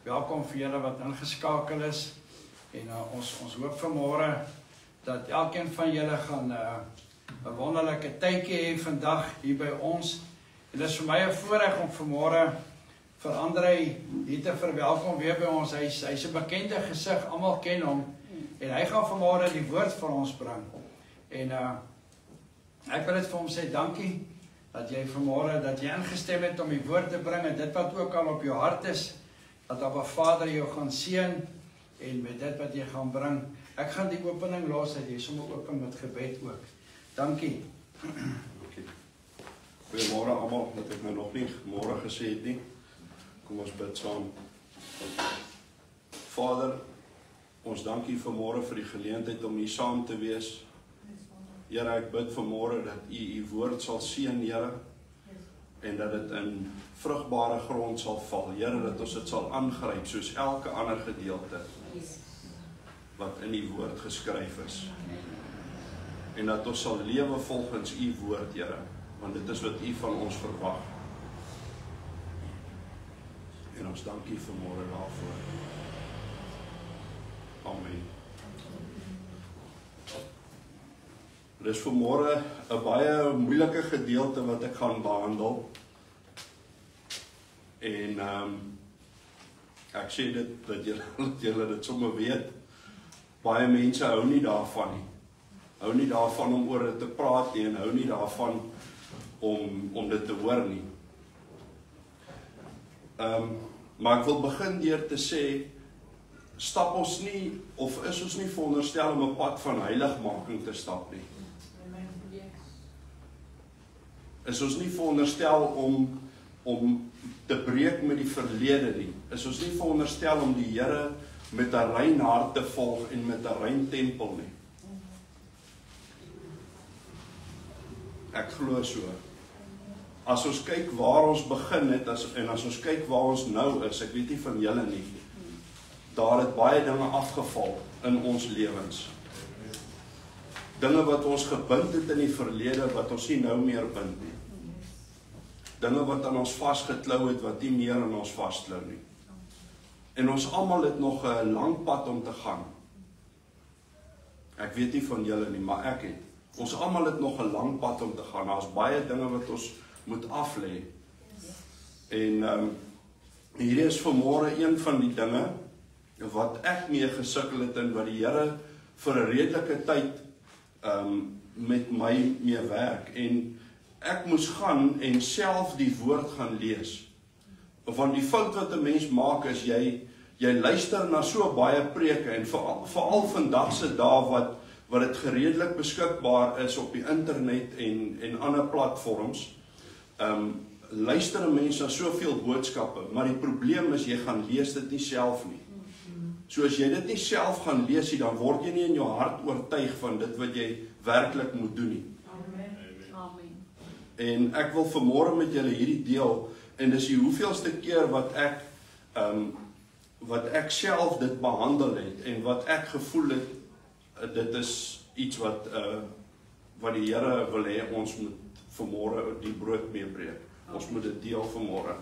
welkom vir julle wat ingeskakel is. En ons hoop vanmôre dat elkeen van julle gaan 'n wonderlike tydjie hê vandag hier by ons. En dit is vir my 'n voorreg om vanmôre vir André hier te verwelkom weer by ons. Hy's 'n bekende gesig, almal ken hom. En hy gaan vanmôre die woord vir ons bring. En ek wil dit vir hom sê dankie dat jy vanmôre dat jy ingestem het om die woord te bring en dit wat ook al op jou hart is, dat Abba Vader jou gaan seën en met dit wat jy gaan bring. Ek gaan die opening los dat jy sommer open met gebed ook. Dankie. Goeiemôre almal, dat ek nou nog nie môre gesê het nie. Kom ons bid saam. Vader, ons dankie vanmôre vir die geleentheid om hier saam te wees. Here, ek bid vanmôre dat U woord sal seën, Here, en dat dit in vrugbare grond sal val. Here, dat ons dit sal aangryp soos elke ander gedeelte wat in U woord geskryf is. En dat ons sal lewe volgens U woord, Here, want dit is wat U van ons verwag. En ons dank U vanmôre daarvoor. Amen. Dit is vanmôre 'n baie moeilike gedeelte wat ek gaan behandel. En ek sê dit dat julle dit sommer weet. Baie mense hou nie daarvan nie. Hou nie daarvan om oor dit te praat nie en hou nie daarvan om dit te hoor nie. Maar ek wil begin deur te sê, stap ons nie, of is ons nie veronderstel om 'n pad van heiligmaking te stap nie. Is ons nie veronderstel om te breek met die verlede nie. Is ons nie veronderstel om die Here met 'n rein hart te volg en met 'n rein tempel nie. Ek glo so. As ons kyk waar ons begin het en as ons kyk waar ons nou is, ek weet nie van julle nie, daar het baie dinge afgeval in ons lewens. Dinge wat ons gebind het in die verlede, wat ons nie nou meer bind nie. Dinge wat aan ons vasgeklou het, wat nie meer aan ons vasklou nie. En ons almal het nog 'n lang pad om te gaan. Ek weet nie van julle nie, maar ek het. Ons almal het nog 'n lang pad om te gaan. Daar's baie dinge wat ons moet aflê. En hierdie is vanmôre een van die dinge wat ek mee gesukkel het en wat die Here vir 'n redelike tyd met my mee werk. En ek moes gaan en self die woord gaan lees. Want die fout wat 'n mens maak is jy luister na so baie preke en veral vandag se dae wat dit gereedelik beskikbaar is op die internet en ander platforms. Luister 'n mens na soveel boodskappe, maar die probleem is jy gaan lees dit nie self nie. So as jy dit nie self gaan lees nie, dan word jy nie in jou hart oortuig van dit wat jy werklik moet doen nie. Amen. En ek wil vanmôre met julle hierdie deel, en dis die hoeveelste keer wat ek self dit behandel het en wat ek gevoel het, dit is iets wat die Here wil hê ons moet vanmôre die brood meebreek. Ons moet dit deel vanmôre.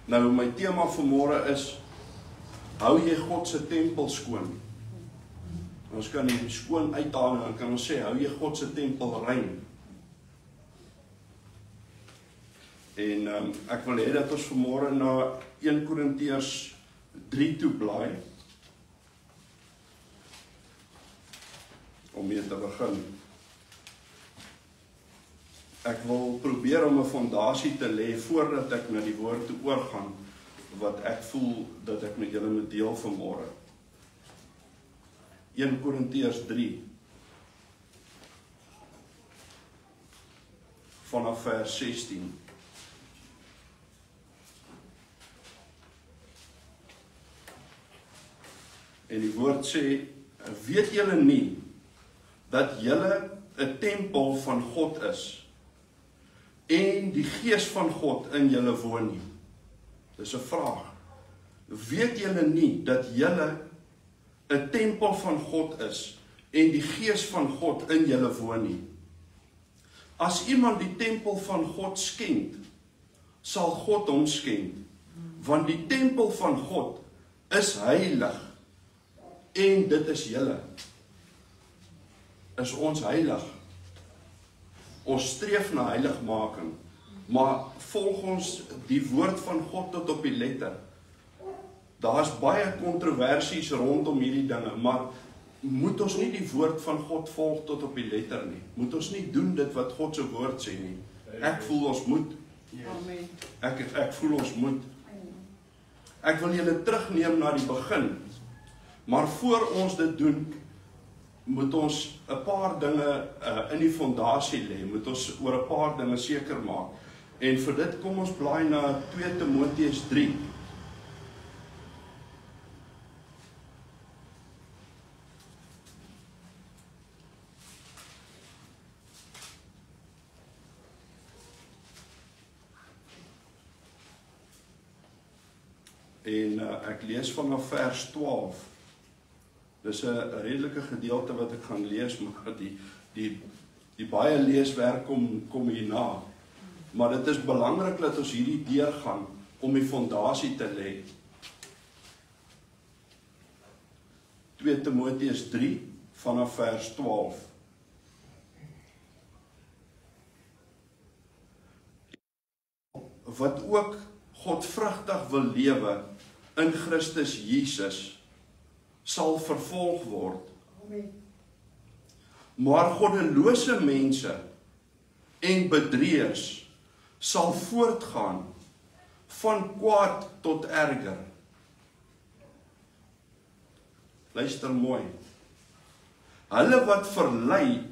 Nou my tema vanmôre is, hou jy God se tempel skoon? Ons kan die skoon uithaal en dan kan ons sê, hou jy God se tempel rein? En ek wil hê dat ons vanmôre na 1 Korintiërs 3 toe blaai, om mee te begin. Ek wil probeer om 'n fondasie te lê voordat ek na die woord toe oorgaan, wat ek voel dat ek met julle moet deel vanmôre. 1 Korintiërs 3 vanaf vers 16. En die woord sê, weet julle nie dat julle 'n tempel van God is en die Gees van God in julle woon nie? Dis 'n vraag. Weet julle nie dat julle 'n tempel van God is en die Gees van God in julle woon nie? As iemand die tempel van God skend, sal God hom skenk, Want die tempel van God is heilig. En dit is julle. Is ons heilig. Ons streef na heiligmaking. Maar volg ons die woord van God tot op die letter. Daar's baie kontroversies rondom hierdie dinge, maar moet ons nie die woord van God volg tot op die letter nie. Moet ons nie doen dit wat God se woord sê nie. Ek voel ons moet. Amen. Ek voel ons moet. Ek wil julle terugneem na die begin. Maar voor ons dit doen, moet ons 'n paar dinge in die fondasie lê. Moet ons oor 'n paar dinge seker maak. En vir dit kom ons blaai na 2 Timoteus 3. En ek lees vanaf vers 12. Dis 'n redelike gedeelte wat ek gaan lees, maar die baie leeswerk kom hierna. Maar dit is belangrik dat ons hierdie deurgaan om die fondasie te lê. 2 Timoteus 3 vanaf vers 12. Wat ook godvrugtig wil lewe in Christus Jesus sal vervolg word. Maar goddelose mense en bedrieërs sal voortgaan van kwaad tot erger. Luister mooi. Hulle wat verlei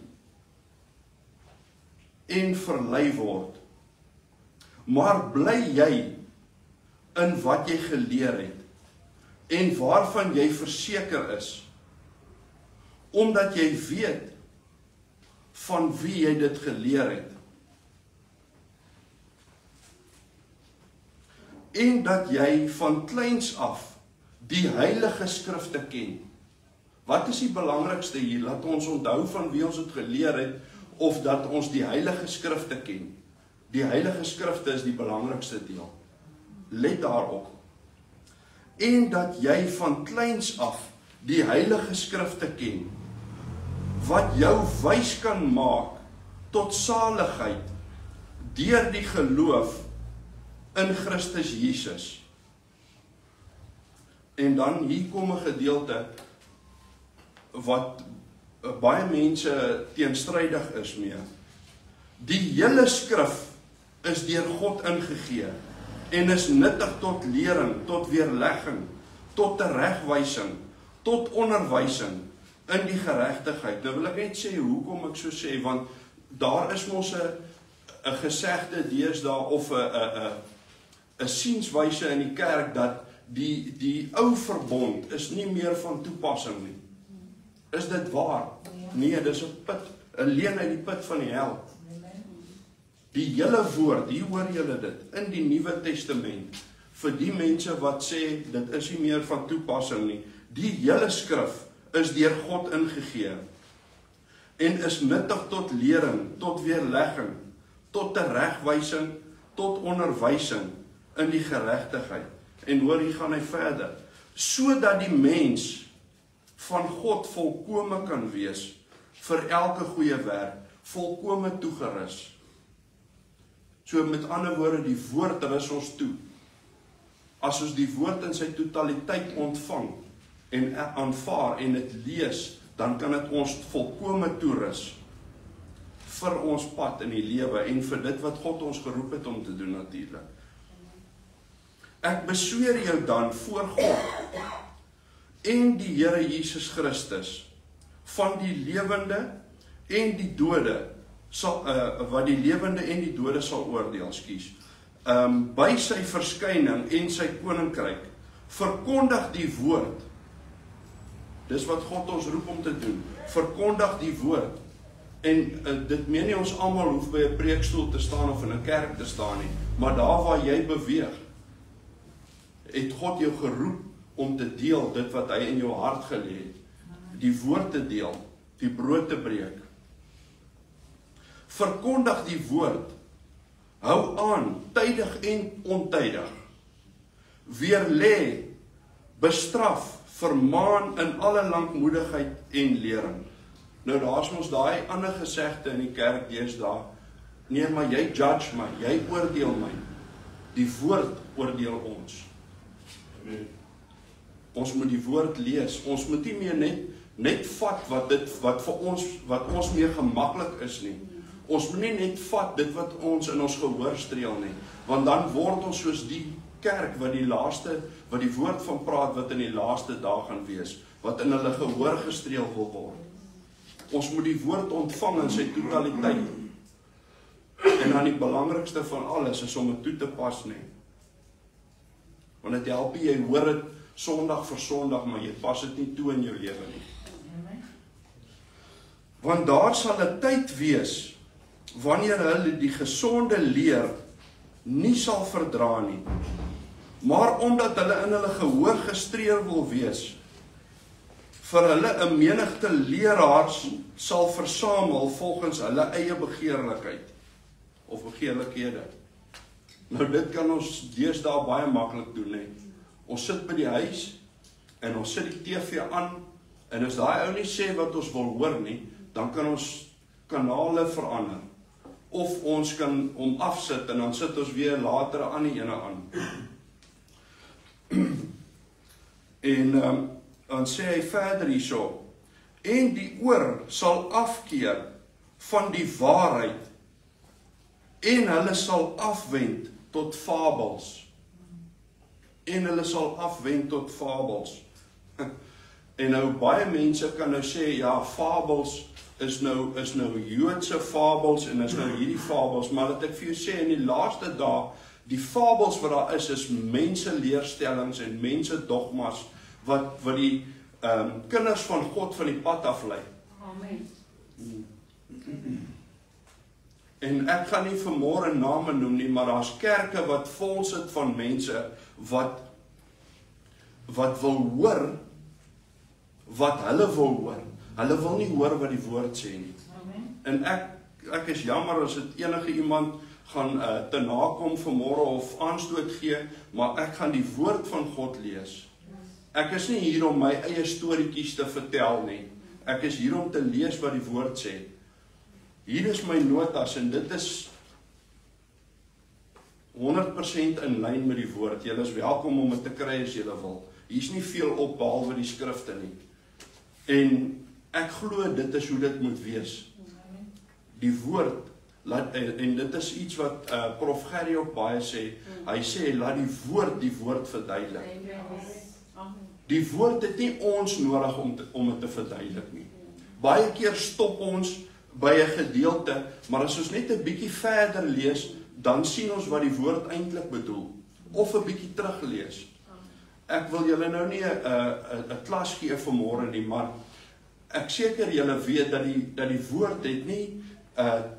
en verlei word. Maar bly jy in wat jy geleer het en waarvan jy verseker is, omdat jy weet van wie jy dit geleer het. En dat jy van kleins af die heilige skrifte ken. Wat is die belangrikste hier? Laat ons onthou van wie ons het geleer het, of dat ons die heilige skrifte ken. Die heilige skrifte is die belangrikste deel. Let daarop. En dat jy van kleins af die heilige skrifte ken, wat jou wys kan maak tot saligheid deur die geloof in Christus Jesus. En dan hier kom 'n gedeelte wat baie mense teenstrydig is mee. Die hele skrif is deur God ingegee en is nuttig tot lering, tot weerlegging, tot teregwysing, tot onderwysing in die geregtigheid. Nou wil ek net sê hoekom ek so sê, want daar is mos 'n gesegde deesdae of 'n sienswyse in die kerk dat die ou verbond is nie meer van toepassing nie. Is dit waar? Nee, dis 'n put, 'n leen uit die put van die hel. Die hele woord, hier hoor julle dit, in die Nuwe Testament, vir die mense wat sê, dit is nie meer van toepassing nie, die hele skrif is deur God ingegee, en is nuttig tot lering, tot weerlegging, tot teregwysing, tot onderwysing, in die geregtigheid. En hoor, hier gaan hy verder, sodat die mens van God volkome kan wees, vir elke goeie werk, volkome toegerus. So met ander woorde, die woord rus ons toe. As ons die woord in sy totaliteit ontvang, en aanvaar en dit lees, dan kan dit ons volkome toerus, vir ons pad in die lewe, en vir dit wat God ons geroep het om te doen natuurlik. Ek besweer jou dan voor God, en die Here Jesus Christus, van die lewende en die dode, wat die lewende en die dode sal oordeel, by sy verskyning en sy koninkryk, verkondig die woord. Dis wat God ons roep om te doen, verkondig die woord. En dit meen nie ons almal hoef by 'n preekstoel te staan of in 'n kerk te staan nie, maar daar waar jy beweeg, het God jou geroep om te deel dit wat hy in jou hart gelê het, die woord te deel, die brood te breek. Verkondig die woord, hou aan, tydig en ontydig. weerlê, bestraf, vermaan in alle lankmoedigheid en lering. Nou daar's ons daai ander gesegde in die kerk deesdae, nee, maar jy judge my, jy oordeel my. Die woord oordeel ons. Amen. Ons moet die woord lees. Ons moet nie meer net vat wat ons meer gemaklik is nie. Ons moet nie net vat dit wat ons in ons gehoor streel nie, want dan word ons soos die kerk wat die woord van praat wat in die laaste dae gaan wees, wat in hulle gehoor gestreel wil word. Ons moet die woord ontvang in sy totaliteit. En dan die belangrikste van alles is om dit toe te pas nie. Want dit help jy hoor dit Sondag vir Sondag, maar jy pas dit nie toe in jou lewe nie. Want daar sal 'n tyd wees wanneer hulle die gesonde leer nie sal verdra nie, maar omdat hulle in hulle gehoor gestreel wil wees, vir hulle 'n menigte leraars sal versamel volgens hulle eie begeerlikheid of begeerlikhede. Nou dit kan ons deesdae baie maklik doen, hè. Ons sit by die huis en ons sit die TV aan en as daai ou nie sê wat ons wil hoor nie, dan kan ons kanale verander. Of ons kan hom afsit en dan sit ons weer later aan die ene aan. En dan sê hy verder hierso, en die oor sal afkeer van die waarheid en hulle sal afwend tot fabels. En hulle sal afwend tot fabels. En nou baie mense kan nou sê, ja, fabels is nou Joodse fabels en is nou hierdie fabels, maar wat ek vir jou sê, in die laaste dae, die fabels wat daar is mense leerstellings en mense dogmas, wat die kinders van God van die pad aflei. Amen. En ek gaan nie vanmôre name noem nie, maar daar's kerke wat vol sit van mense wat wil hoor wat hulle wil hoor. Hulle wil nie hoor wat die woord sê nie. Amen. En ek is jammer as dit enige iemand gaan te nakom vanmôre of aanstoot gee, maar ek gaan die woord van God lees. Ek is nie hier om my eie storieetjies te vertel nie. Ek is hier om te lees wat die woord sê. Hier is my notas en dit is 100% in lyn met die woord. Julle is welkom om dit te kry as julle wil. Hier's nie veel op behalwe die skrifte nie. En ek glo dit is hoe dit moet wees. Die woord, en dit is iets wat Prof Gerrie ook baie sê. Hy sê, laat die woord verduidelik. Die woord het nie ons nodig om het te verduidelik nie. Baie keer stop ons by 'n gedeelte, maar as ons net 'n bietjie verder lees, dan sien ons wat die woord eintlik bedoel. Of 'n bietjie teruglees. Ek wil julle nou nie 'n klas gee vanmôre nie, maar ek seker julle weet dat die woord het nie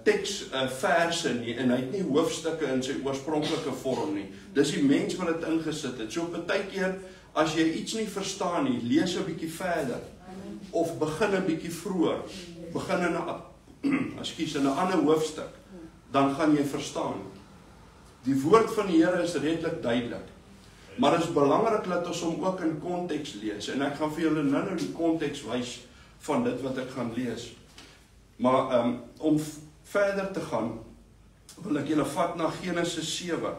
teks verse nie, en hy het nie hoofstukke in sy oorspronklike vorm nie. Dis die mens wat dit ingesit het. So partykeer, as jy iets nie verstaan nie, lees 'n bietjie verder. Of begin 'n bietjie vroeër. Begin in 'n ander hoofstuk. Dan gaan jy verstaan. Die woord van die Here is redelik duidelik. Maar dit is belangrik dat ons hom ook in konteks lees. En ek gaan vir julle nou die konteks wys van dit wat ek gaan lees. Maar om verder te gaan, wil ek julle vat na Genesis 7.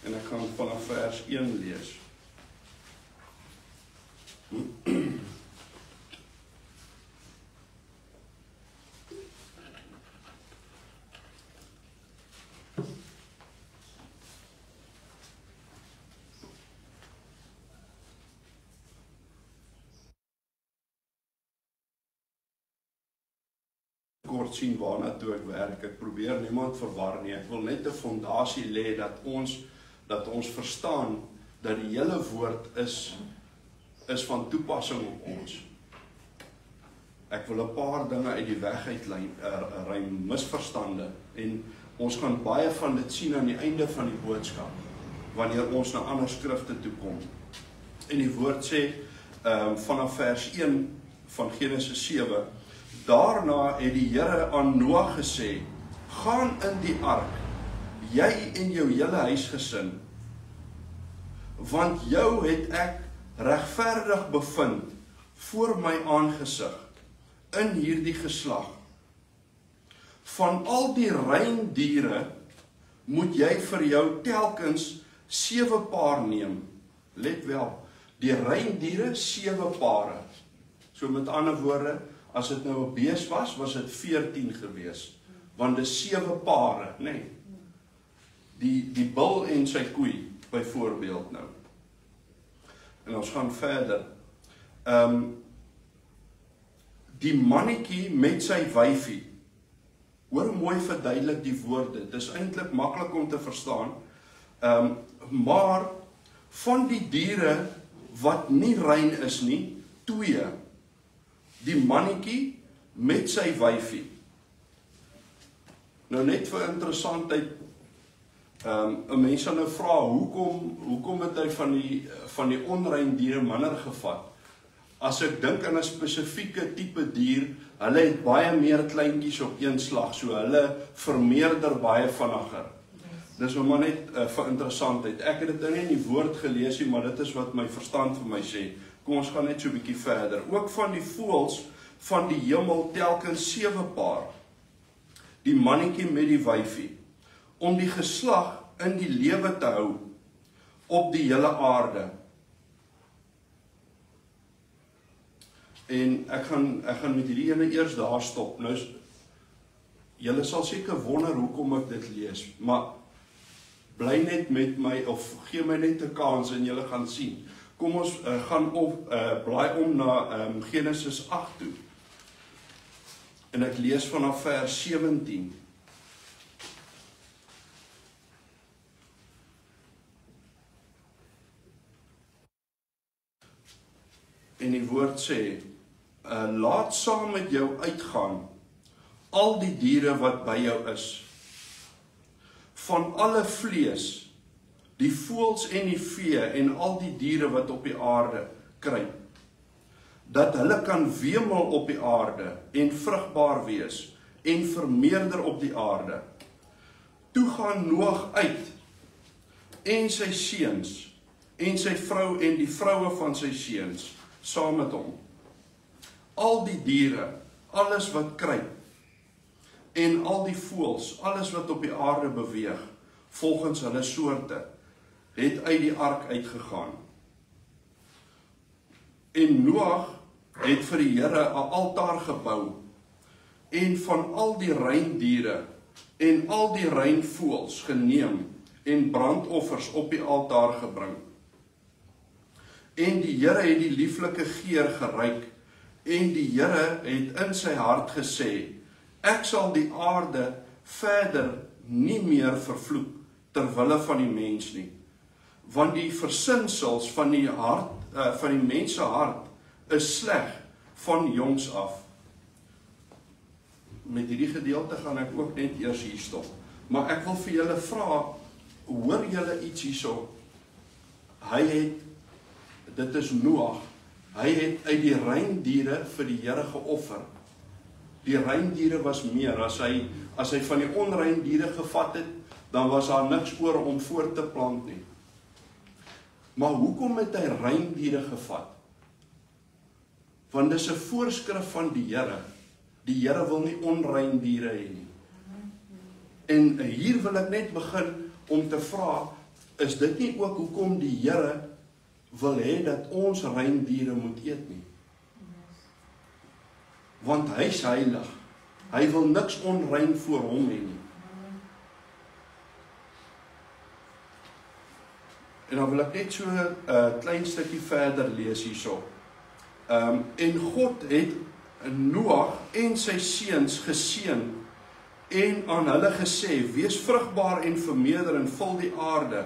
En ek gaan vanaf vers 1 lees. Kort sien waarna toe ek werk. Ek probeer niemand verwar nie. Ek wil net 'n fondasie lê dat ons verstaan dat die hele woord is van toepassing op ons. Ek wil 'n paar dinge uit die weg ruim misverstande, en ons gaan baie van dit sien aan die einde van die boodskap, wanneer ons na ander skrifte toe kom. En die woord sê, vanaf vers 1 van Genesis 7, daarna het die Here aan Noag gesê, gaan in die ark, jy en jou hele huisgesin, want jou het ek regverdig bevind voor my aangesig in hierdie geslag. Van al die reindiere moet jy vir jou telkens 7 paar neem. Let wel, die reindiere 7 pare. So met ander woorde, as dit nou 'n bees was dit 14 gewees, want dit is 7 pare, nee. Die bul en sy koei, byvoorbeeld nou. En ons gaan verder. Die mannetjie met sy wyfie. Hoor mooi verduidelik die woorde. Dit is eintlik maklik om te verstaan. Maar van die diere wat nie rein is nie, 2. Die mannetjie met sy wyfie. Nou net vir interessantheid, 'n mens sal nou vra, hoekom het hy van die onrein diere minder gevat? As ek dink aan 'n spesifieke tipe dier, hulle het baie meer kleintjies op een slag, so hulle vermeerder baie vinniger. Dis maar net vir interessantheid. Ek het dit nou nie in die woord gelees nie, maar dit is wat my verstand vir my sê. Kom ons gaan net so 'n bietjie verder. Ook van die voëls van die hemel telkens 7 paar. Die mannetjie met die wyfie, om die geslag in die lewe te hou op die hele aarde. En ek gaan met hierdie ene eers daar stop. Nou, julle sal seker wonder hoekom ek dit lees, maar bly net met my, of gee my net 'n kans en julle gaan sien. Kom ons gaan blaai om na Genesis 8 toe. En ek lees vanaf vers 17. En die woord sê, laat saam met jou uitgaan al die diere wat by jou is, van alle vlees, die voëls en die vee en al die diere wat op die aarde kruip, dat hulle kan wemel op die aarde en vrugbaar wees en vermeerder op die aarde. Toe gaan Noag uit en sy seuns en sy vrou en die vroue van sy seuns saam met hom. Al die diere, alles wat kruip en al die voëls, alles wat op die aarde beweeg, volgens hulle soorte, het uit die ark uitgegaan. En Noag het vir die Here 'n altaar gebou en van al die reindiere en al die rein voëls geneem en brandoffers op die altaar gebring. En die Here het die lieflike geur geruik en die Here het in sy hart gesê, ek sal die aarde verder nie meer vervloek ter wille van die mens nie, want die versinsels van die hart, van die mens se hart is sleg van jongs af. Met hierdie gedeelte gaan ek ook net eers hier stop. Maar ek wil vir julle vra, hoor julle iets hierso? Hy het, dit is Noag, hy het uit die reindiere vir die Here geoffer. Die reindiere was meer, as hy van die onrein diere gevat het, dan was daar niks oor om voort te plant nie. Maar hoekom het hy reindiere gevat? Want dis 'n voorskrif van die Here. Die Here wil nie onrein diere hê nie. En hier wil ek net begin om te vra, is dit nie ook hoekom die Here wil hê dat ons rein diere moet eet nie? Want hy is heilig. Hy wil niks onrein voor hom hê nie. En dan wil ek net so 'n klein stukkie verder lees hierso. En God het Noag en sy seuns geseën en aan hulle gesê, wees vrugbaar en vermeerder en vul die aarde.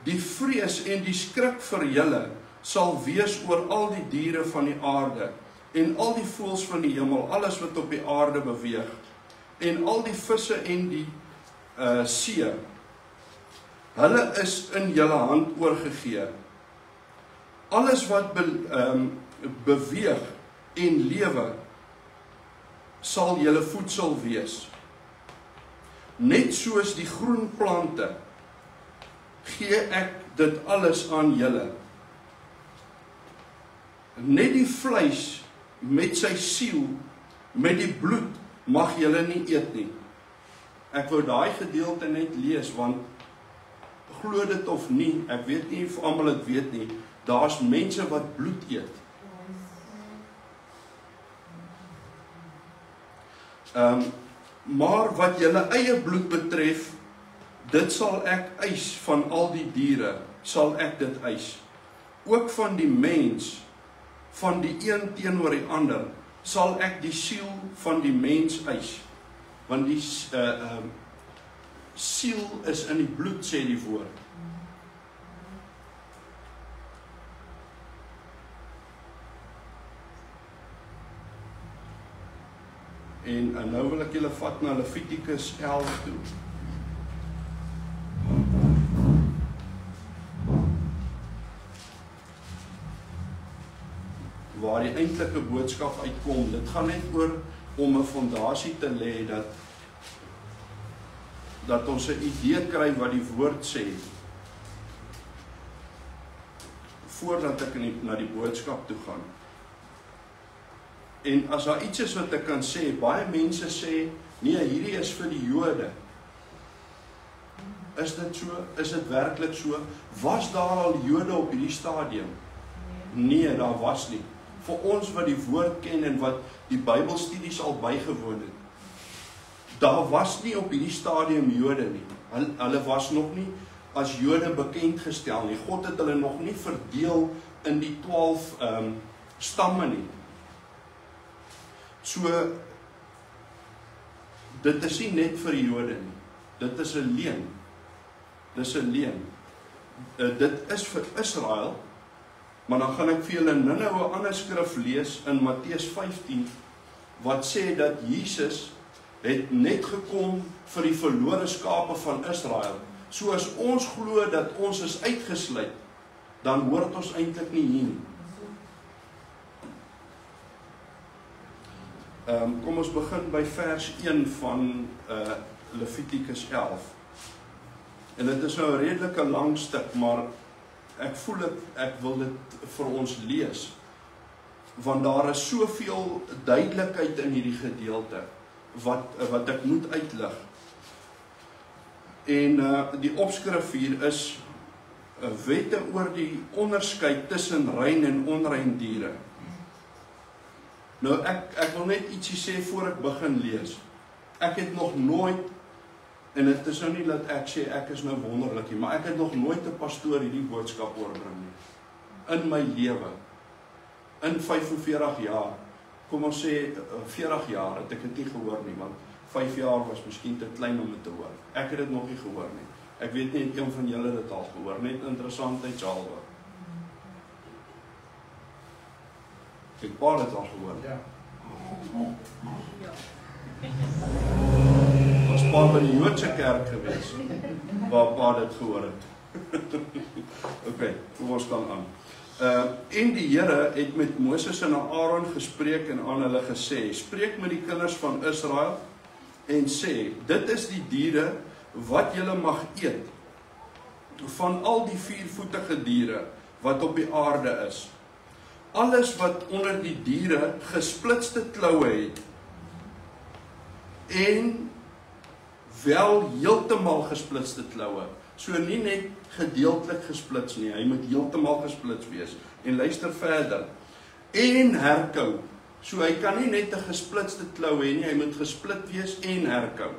Die vrees en die skrik vir julle sal wees oor al die diere van die aarde en al die voëls van die hemel, alles wat op die aarde beweeg, en al die visse en die see. Hulle is in julle hand oorgegee. Alles wat beweeg en lewe sal julle voedsel wees. net soos die groen plante, gee ek dit alles aan julle. Net die vleis met sy siel, met die bloed, mag julle nie eet nie. Ek wou daai gedeelte net lees, want glo dit of nie, ek weet nie of almal dit weet nie, daar's mense wat bloed eet. Maar wat julle eie bloed betref, dit sal ek eis van al die diere, sal ek dit eis. Ook van die mens, van die een teenoor die ander, sal ek die siel van die mens eis. Want die siel is in die bloed, sê die woord. En nou wil ek julle vat na Levitikus 11 toe. Waar die eintlike boodskap uitkom. Dit gaan net oor om 'n fondasie te lê dat ons 'n idee kry wat die woord sê, voordat ek na die boodskap toe gaan. En as daar iets is wat ek kan sê, baie mense sê, nee, hierdie is vir die Jode. Is dit so? Is dit werklik so? Was daar al Jode op hierdie stadium? Nee, daar was nie. Vir ons wat die woord ken en wat die Bybelstudies al bygewoon het, daar was nie op hierdie stadium Jode nie. Hulle was nog nie as Jode bekend gestel nie. God het hulle nog nie verdeel in die 12 stamme nie. So, dit is nie net vir die Jode nie. Dit is 'n leuen. Dis 'n leuen. Dit is vir Israel, maar dan gaan ek vir julle nou 'n ander skrif lees in Matteus 15, wat sê dat Jesus het net gekom vir die verlore skape van Israel. So as ons glo dat ons is uitgesluit, dan hoort ons eintlik nie hier nie. Kom ons begin by vers 1 van Levitikus 11. En dit is nou 'n redelike lang stuk, maar ek voel ek wil dit vir ons lees, want daar is soveel duidelikheid in hierdie gedeelte wat ek moet uitlig. En die opskrif hier is wette oor die onderskeid tussen rein en onrein diere. Nou ek wil net ietsie sê voor ek begin lees. Ek het nog nooit, en dit is nou nie dat ek sê ek is nou wonderlik nie, maar ek het nog nooit 'n pastoor hierdie boodskap oorbring nie. In my lewe. In 45 jaar. Kom ons sê 40 jaar het ek dit nie gehoor nie, want 5 jaar was miskien te klein om dit te hoor. Ek het dit nog nie gehoor nie. Ek weet nie een van julle dit al gehoor, net interessantheidshalwe. Ek paar het al gehoor. Ja. Was pa by die Joodse kerk gewees, waar pa dit gehoor het. Ok, kom ons gaan aan. En die Here het met Moses en Aaron gespreek en aan hulle gesê, spreek met die kinders van Israel en sê, dit is die diere wat julle mag eet, van al die 4-voetige diere wat op die aarde is. Alles wat onder die diere gesplitste kloue het, en wel heeltemal gesplitste kloue. So nie net gedeeltelik gesplits nie, hy moet heeltemal gesplits wees. En luister verder. En herkou. So hy kan nie net 'n gesplitste klou hê nie, hy moet gesplit wees en herkou.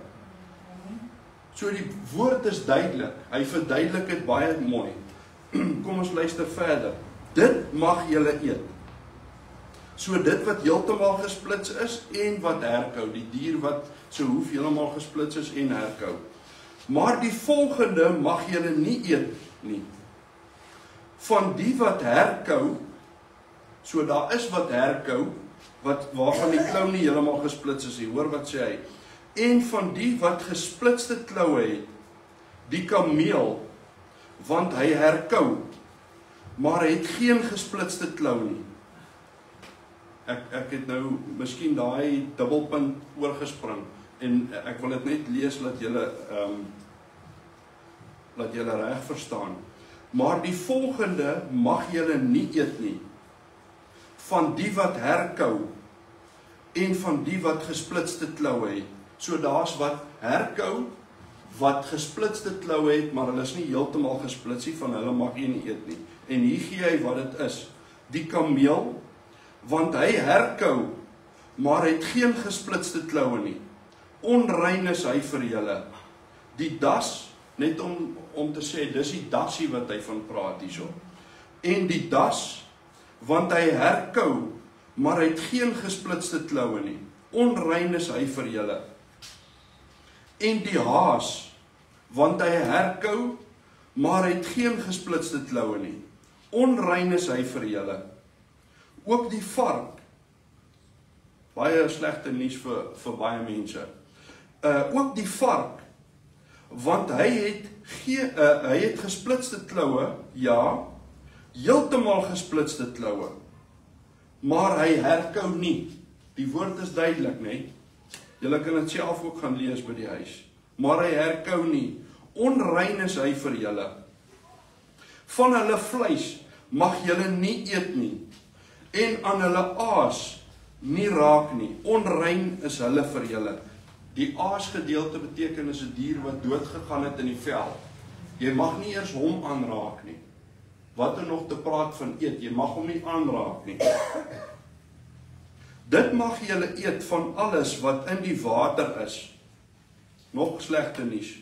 So die woord is duidelik. Hy verduidelik dit baie mooi. Kom ons luister verder. Dit mag julle eet. So dit wat heeltemal gesplits is en wat herkou, die dier wat se hoef heeltemal gesplits is en herkou. Maar die volgende mag julle nie eet nie. Van die wat herkou, so daar is wat herkou, waarvan die klou nie heeltemal gesplits is nie. Hoor wat sê hy? En van die wat gesplitste kloue het, die kameel, want hy herkou, maar hy het geen gesplitste klou nie. Ek het nou miskien daai dubbelpunt oorgespring En ek wil dit net lees dat julle reg verstaan. Maar die volgende mag julle nie eet nie, van die wat herkou en van die wat gesplitste kloue het. So daar's wat herkou, wat gesplitste kloue het, maar hulle is nie heeltemal gesplits nie, van hulle mag jy nie eet nie. En hier gee hy wat dit is. Die kameel, want hy herkou, maar hy het geen gesplitste kloue nie. Onrein is hy vir julle. Die das, net om te sê, dis die dasie wat hy van praat hierso. En die das, want hy herkou, maar hy het geen gesplitste kloue nie. Onrein is hy vir julle. En die haas, want hy herkou, maar hy het geen gesplitste kloue nie. Onrein is hy vir julle. Ook die vark, baie slegte nuus vir baie mense. Ook die vark, want hy het gesplitste kloue, ja, heeltemal gesplitste kloue, maar hy herkou nie. Die woord is duidelik, nee. Julle kan dit self ook gaan lees by die huis. Maar hy herkou nie. Onrein is hy vir julle. Van hulle vleis mag julle nie eet nie. En aan hulle aas nie raak nie. Onrein is hulle vir julle. Die aasgedeelte beteken is 'n dier wat doodgegaan het in die veld. Jy mag nie eers hom aanraak nie. Wat er nog te praat van eet, jy mag hom nie aanraak nie. Dit mag julle eet van alles wat in die water is. Nog slegte nuus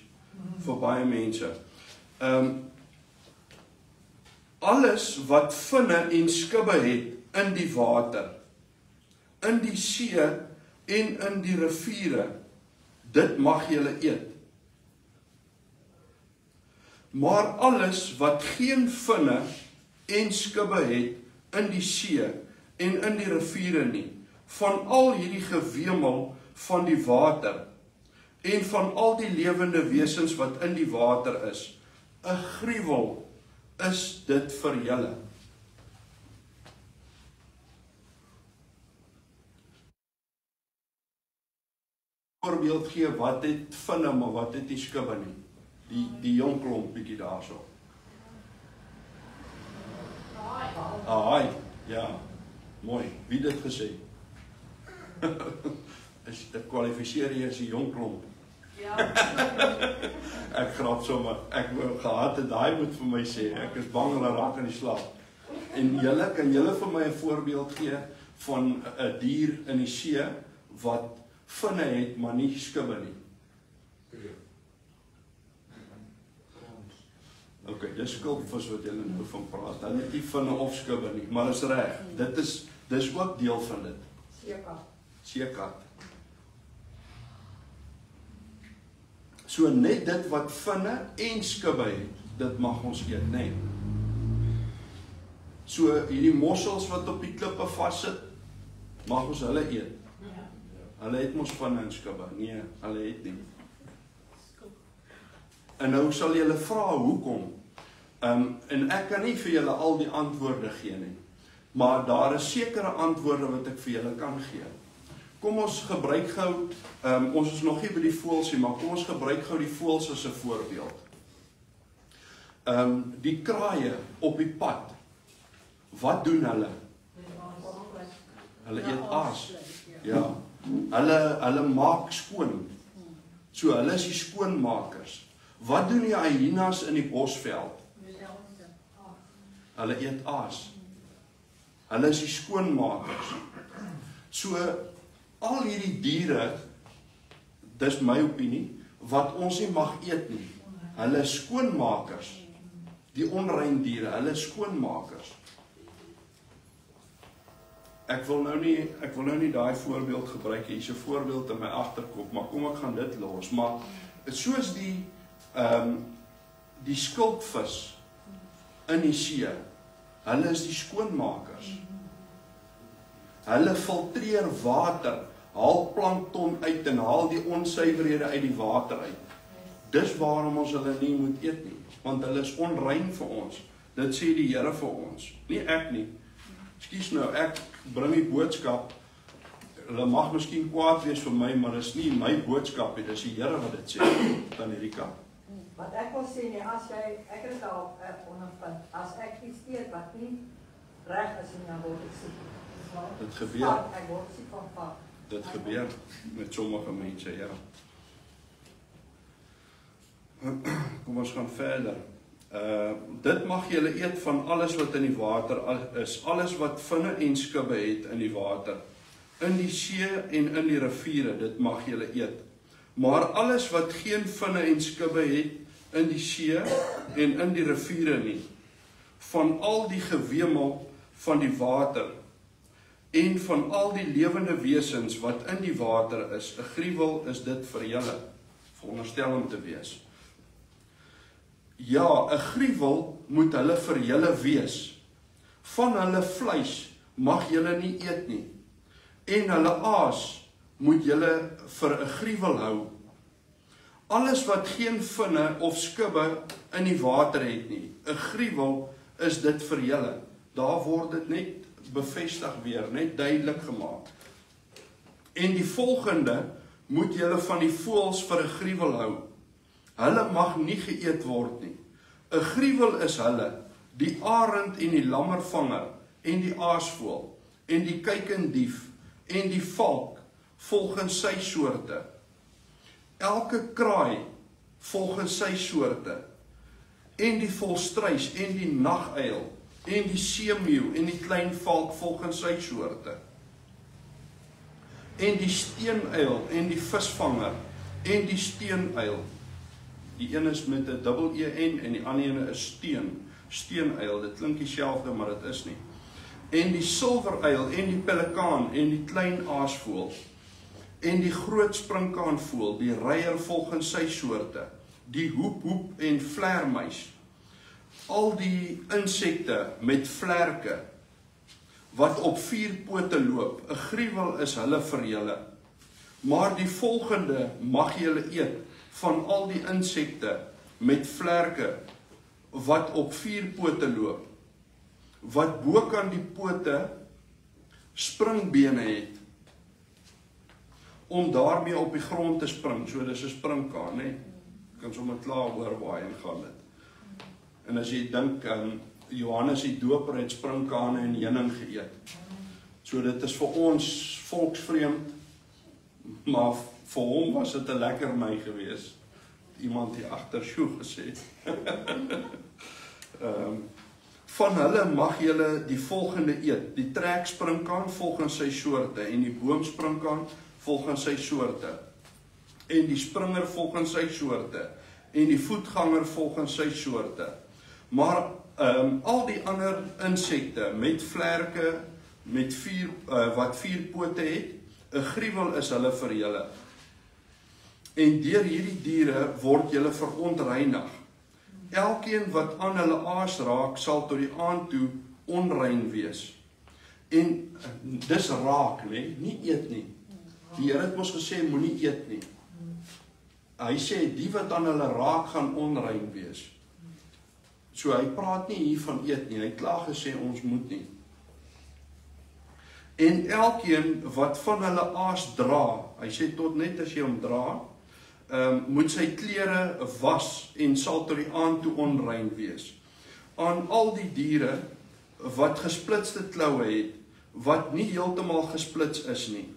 vir baie mense. Alles wat vinne en skubbe het in die water, in die see en in die riviere, dit mag julle eet. Maar alles wat geen vinne en skubbe het in die see en in die riviere nie, van al hierdie gewemel van die water en van al die lewende wesens wat in die water is, 'n gruwel is dit vir julle. Voorbeeld gee, wat het vinne, maar wat het die skubbe nie? Die jong klomp bietjie daarso. Haai, ja, mooi. Wie dit gesê? Ek kwalifiseer jy as die jong klomp. Ja. Ek grap sommer, ek wou gehad het, daai moet vir my sê, ek is bang hulle raak in die slaap. En kan julle vir my 'n voorbeeld gee van 'n dier in die see wat vinne het, maar nie skubbe nie? Ok, dis skulpvis wat julle nou van praat, dan het nie vinne of skubbe nie, maar is reg, dis ook deel van dit. Seekat. So net dit wat vinne en skubbe het, dit mag ons eet, nee. So hierdie mossels wat op die klippe vassit, mag ons hulle eet. Hulle het mos vinne en skubbe, nee, hulle het nie. En nou sal julle vra hoekom. En ek kan nie vir julle al die antwoorde gee nie, maar daar is sekere antwoorde wat ek vir julle kan gee. Kom ons gebruik gou, ons is nog nie by die voëls nie, maar kom ons gebruik gou die voëls as 'n voorbeeld. Die kraaie op die pad, wat doen hulle? Hulle eet aas. Ja, hulle maak skoon. So hulle is die skoonmakers. Wat doen die hyenas in die bosveld? Hulle eet aas. Hulle is die skoonmakers. So al hierdie diere, dis my opinie, wat ons nie mag eet nie. Hulle is skoonmakers. Die onrein diere, hulle is skoonmakers. Ek wil nou nie daai voorbeeld gebruik, hier is 'n voorbeeld in my agterkop, maar kom ek gaan dit los. Maar soos die skulpvis in die see, hulle is die skoonmakers. Hulle filtreer water, haal plankton uit en haal die onsuiverhede uit die water uit. Dis waarom ons hulle nie moet eet nie, want hulle is onrein vir ons. Dit sê die Here vir ons, nie ek nie. Ekskuus nou, ek bring die boodskap, hulle mag miskien kwaad wees vir my, maar dis nie my boodskap nie, dis die Here wat dit sê, Tannie Rika. Wat ek wil sê nie, as jy, ek is daar ondervind, as ek iets eet wat nie reg is en dan word ek siek. Dit gebeur. Ek word siek van vat. Dit gebeur met sommige mense, ja. Kom ons gaan verder. Dit mag julle eet van alles wat in die water is, alles wat vinne en skubbe het in die water, in die see en in die riviere, dit mag julle eet. Maar alles wat geen vinne en skubbe het in die see en in die riviere nie, van al die gewemel van die water en van al die lewende wesens wat in die water is, 'n gruwel is dit vir julle, veronderstel om te wees. Ja, 'n gruwel moet hulle vir julle wees. Van hulle vleis mag julle nie eet nie. En hulle aas moet julle vir 'n gruwel hou. Alles wat geen vinne of skubbe in die water het nie, 'n gruwel is dit vir julle. Daar word dit net bevestig weer, net duidelik gemaak. En die volgende moet julle van die voëls vir 'n gruwel hou. Hulle mag nie geëet word nie. 'n Gruwel is hulle, die arend en die lammervanger en die aasvoël en die kuikendief en die valk volgens sy soorte. Elke kraai volgens sy soorte en die volstruis en die naguil en die seemeeu en die klein valk volgens sy soorte. En die steenuil en die visvanger en die steenuil. Die een is met 'n dubbel en die ander ene is steenuil. Dit klink dieselfde, maar dit is nie. En die silweruil en die pelikaan en die klein aasvoël en die groot sprinkaanvoël, die reier volgens sy soorte, die hoep en vlermuis. Al die insekte met vlerke wat op 4 pote loop, 'n gruwel is hulle vir julle. Maar die volgende mag julle eet van al die insekte met vlerke wat op 4 pote loop, wat bokant die pote springbene het, om daarmee op die grond te spring. So dis 'n springkaan, né? Kan sommer klaar hoor waar en gaan dit. En as jy dink Johannes die Doper het springkane en heuning geëet. So dit is vir ons volksvreemd, maar vir hom was dit 'n lekker my gewees. Iemand hier agter sjoe gesê. Van hulle mag julle die volgende eet: die trekspringkaan volgens sy soorte en die boomspringkaan volgens sy soorte en die springer volgens sy soorte en die voetganger volgens sy soorte. Maar al die ander insekte met vlerke met wat 4 pote het, 'n gruwel is hulle vir julle. En deur hierdie diere word julle verontreinig. Elkeen wat aan hulle aas raak, sal tot die aand toe onrein wees. En dis raak, né? Nie eet nie. Die Here het mos gesê moenie eet nie. Hy sê die wat aan hulle raak gaan onrein wees. So hy praat nie hier van eet nie. Hy het klaar gesê ons moet nie. En elkeen wat van hulle aas dra, hy sê tot net as jy hom dra, moet sy klere was en sal tot die aand toe onrein wees. Aan al die diere wat gesplitste kloue het, wat nie heeltemal gesplits is nie,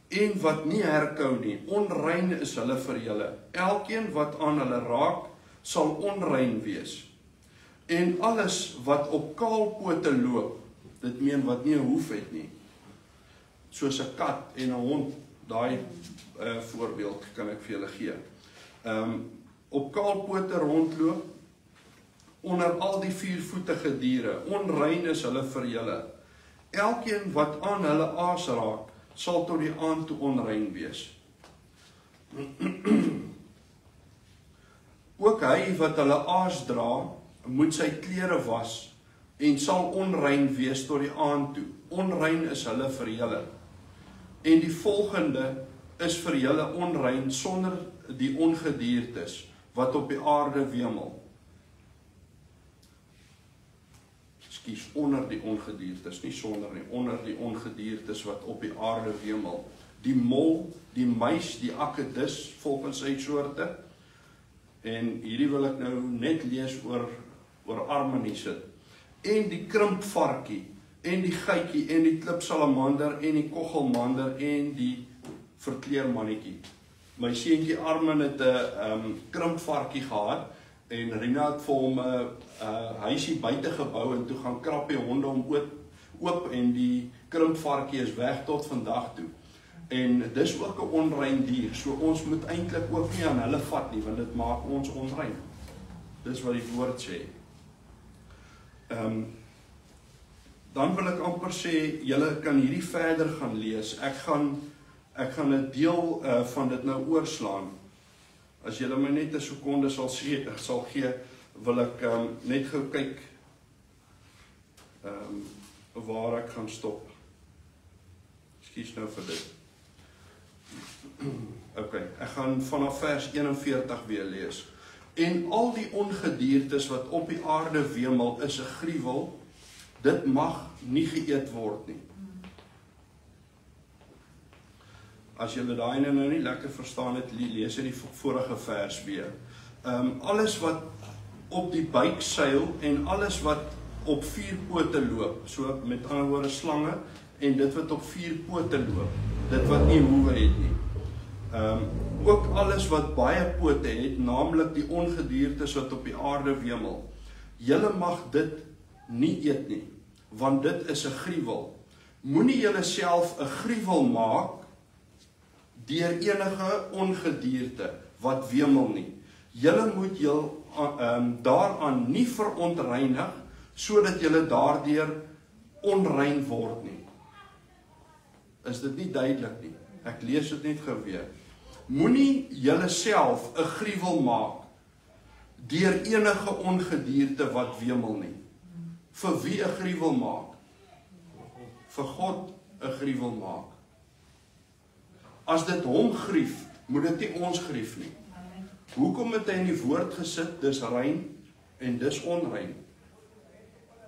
en wat nie herkou nie, onrein is hulle vir julle. Elkeen wat aan hulle raak, sal onrein wees. En alles wat op kaalpote loop, dit meen wat nie 'n hoef het nie, soos 'n kat en 'n hond, daai voorbeeld kan ek vir julle gee. Op kaalpote rondloop, onder al die 4-voetige diere, onrein is hulle vir julle. Elkeen wat aan hulle aas raak, sal tot die aand toe onrein wees. Ook hy wat hulle aas dra, moet sy klere was en sal onrein wees tot die aand toe. Onrein is hulle vir julle. En die volgende is vir julle onrein sonder die ongediertes wat op die aarde wemel. Ekskuus, onder die ongediertes, nie sonder nie, onder die ongediertes wat op die aarde wemel. Die mol, die muis, die akedus, volgens sy soorte. En hierdie wil ek nou net lees oor Arminiese. En die krimpvarkie, en die geitjie, en die klipsalamander, en die koggelmander, en die verkleermannetjie. My seentjie Armin het 'n krimpvarkie gehad, en Rina het vir hom 'n huisie buite gebou, en toe gaan krap die honde hom oop, en die krimpvarkie is weg tot vandag toe. En dis ook 'n onrein dier, so ons moet eintlik ook nie aan hulle vat nie, want dit maak ons onrein. Dis wat die woord sê. Dan wil ek amper sê, julle kan hierdie verder gaan lees. Ek gaan 'n deel van dit nou oorslaan. As julle my net 'n sekonde sal gee, wil ek net gou kyk waar ek gaan stop. Ekskuus nou vir dit. Ok, ek gaan vanaf vers 41 weer lees. En al die ongediertes wat op die aarde wemel is 'n gruwel, dit mag nie geëet word nie. As julle daai nou nie lekker verstaan het, lees in die vorige vers weer. Alles wat op die buik seil en alles wat op 4 pote loop, so met ander woorde slange en dit wat op 4 pote loop, dit wat nie hoewe het nie. Ook alles wat baie pote het, naamlik die ongediertes wat op die aarde wemel. Julle mag dit nie eet nie, want dit is 'n gruwel. Moenie julle self 'n gruwel maak deur enige ongedierte wat wemel nie. Julle moet julle daaraan nie verontreinig, sodat julle daardeur onrein word nie. Is dit nie duidelik nie? Ek lees dit net gou weer. Moenie julle self 'n gruwel maak deur enige ongedierte wat wemel nie. Vir wie 'n gruwel maak? Vir God 'n gruwel maak. As dit hom grief, moet dit nie ons grief nie. Hoekom het hy in die woord gesit, dis rein en dis onrein?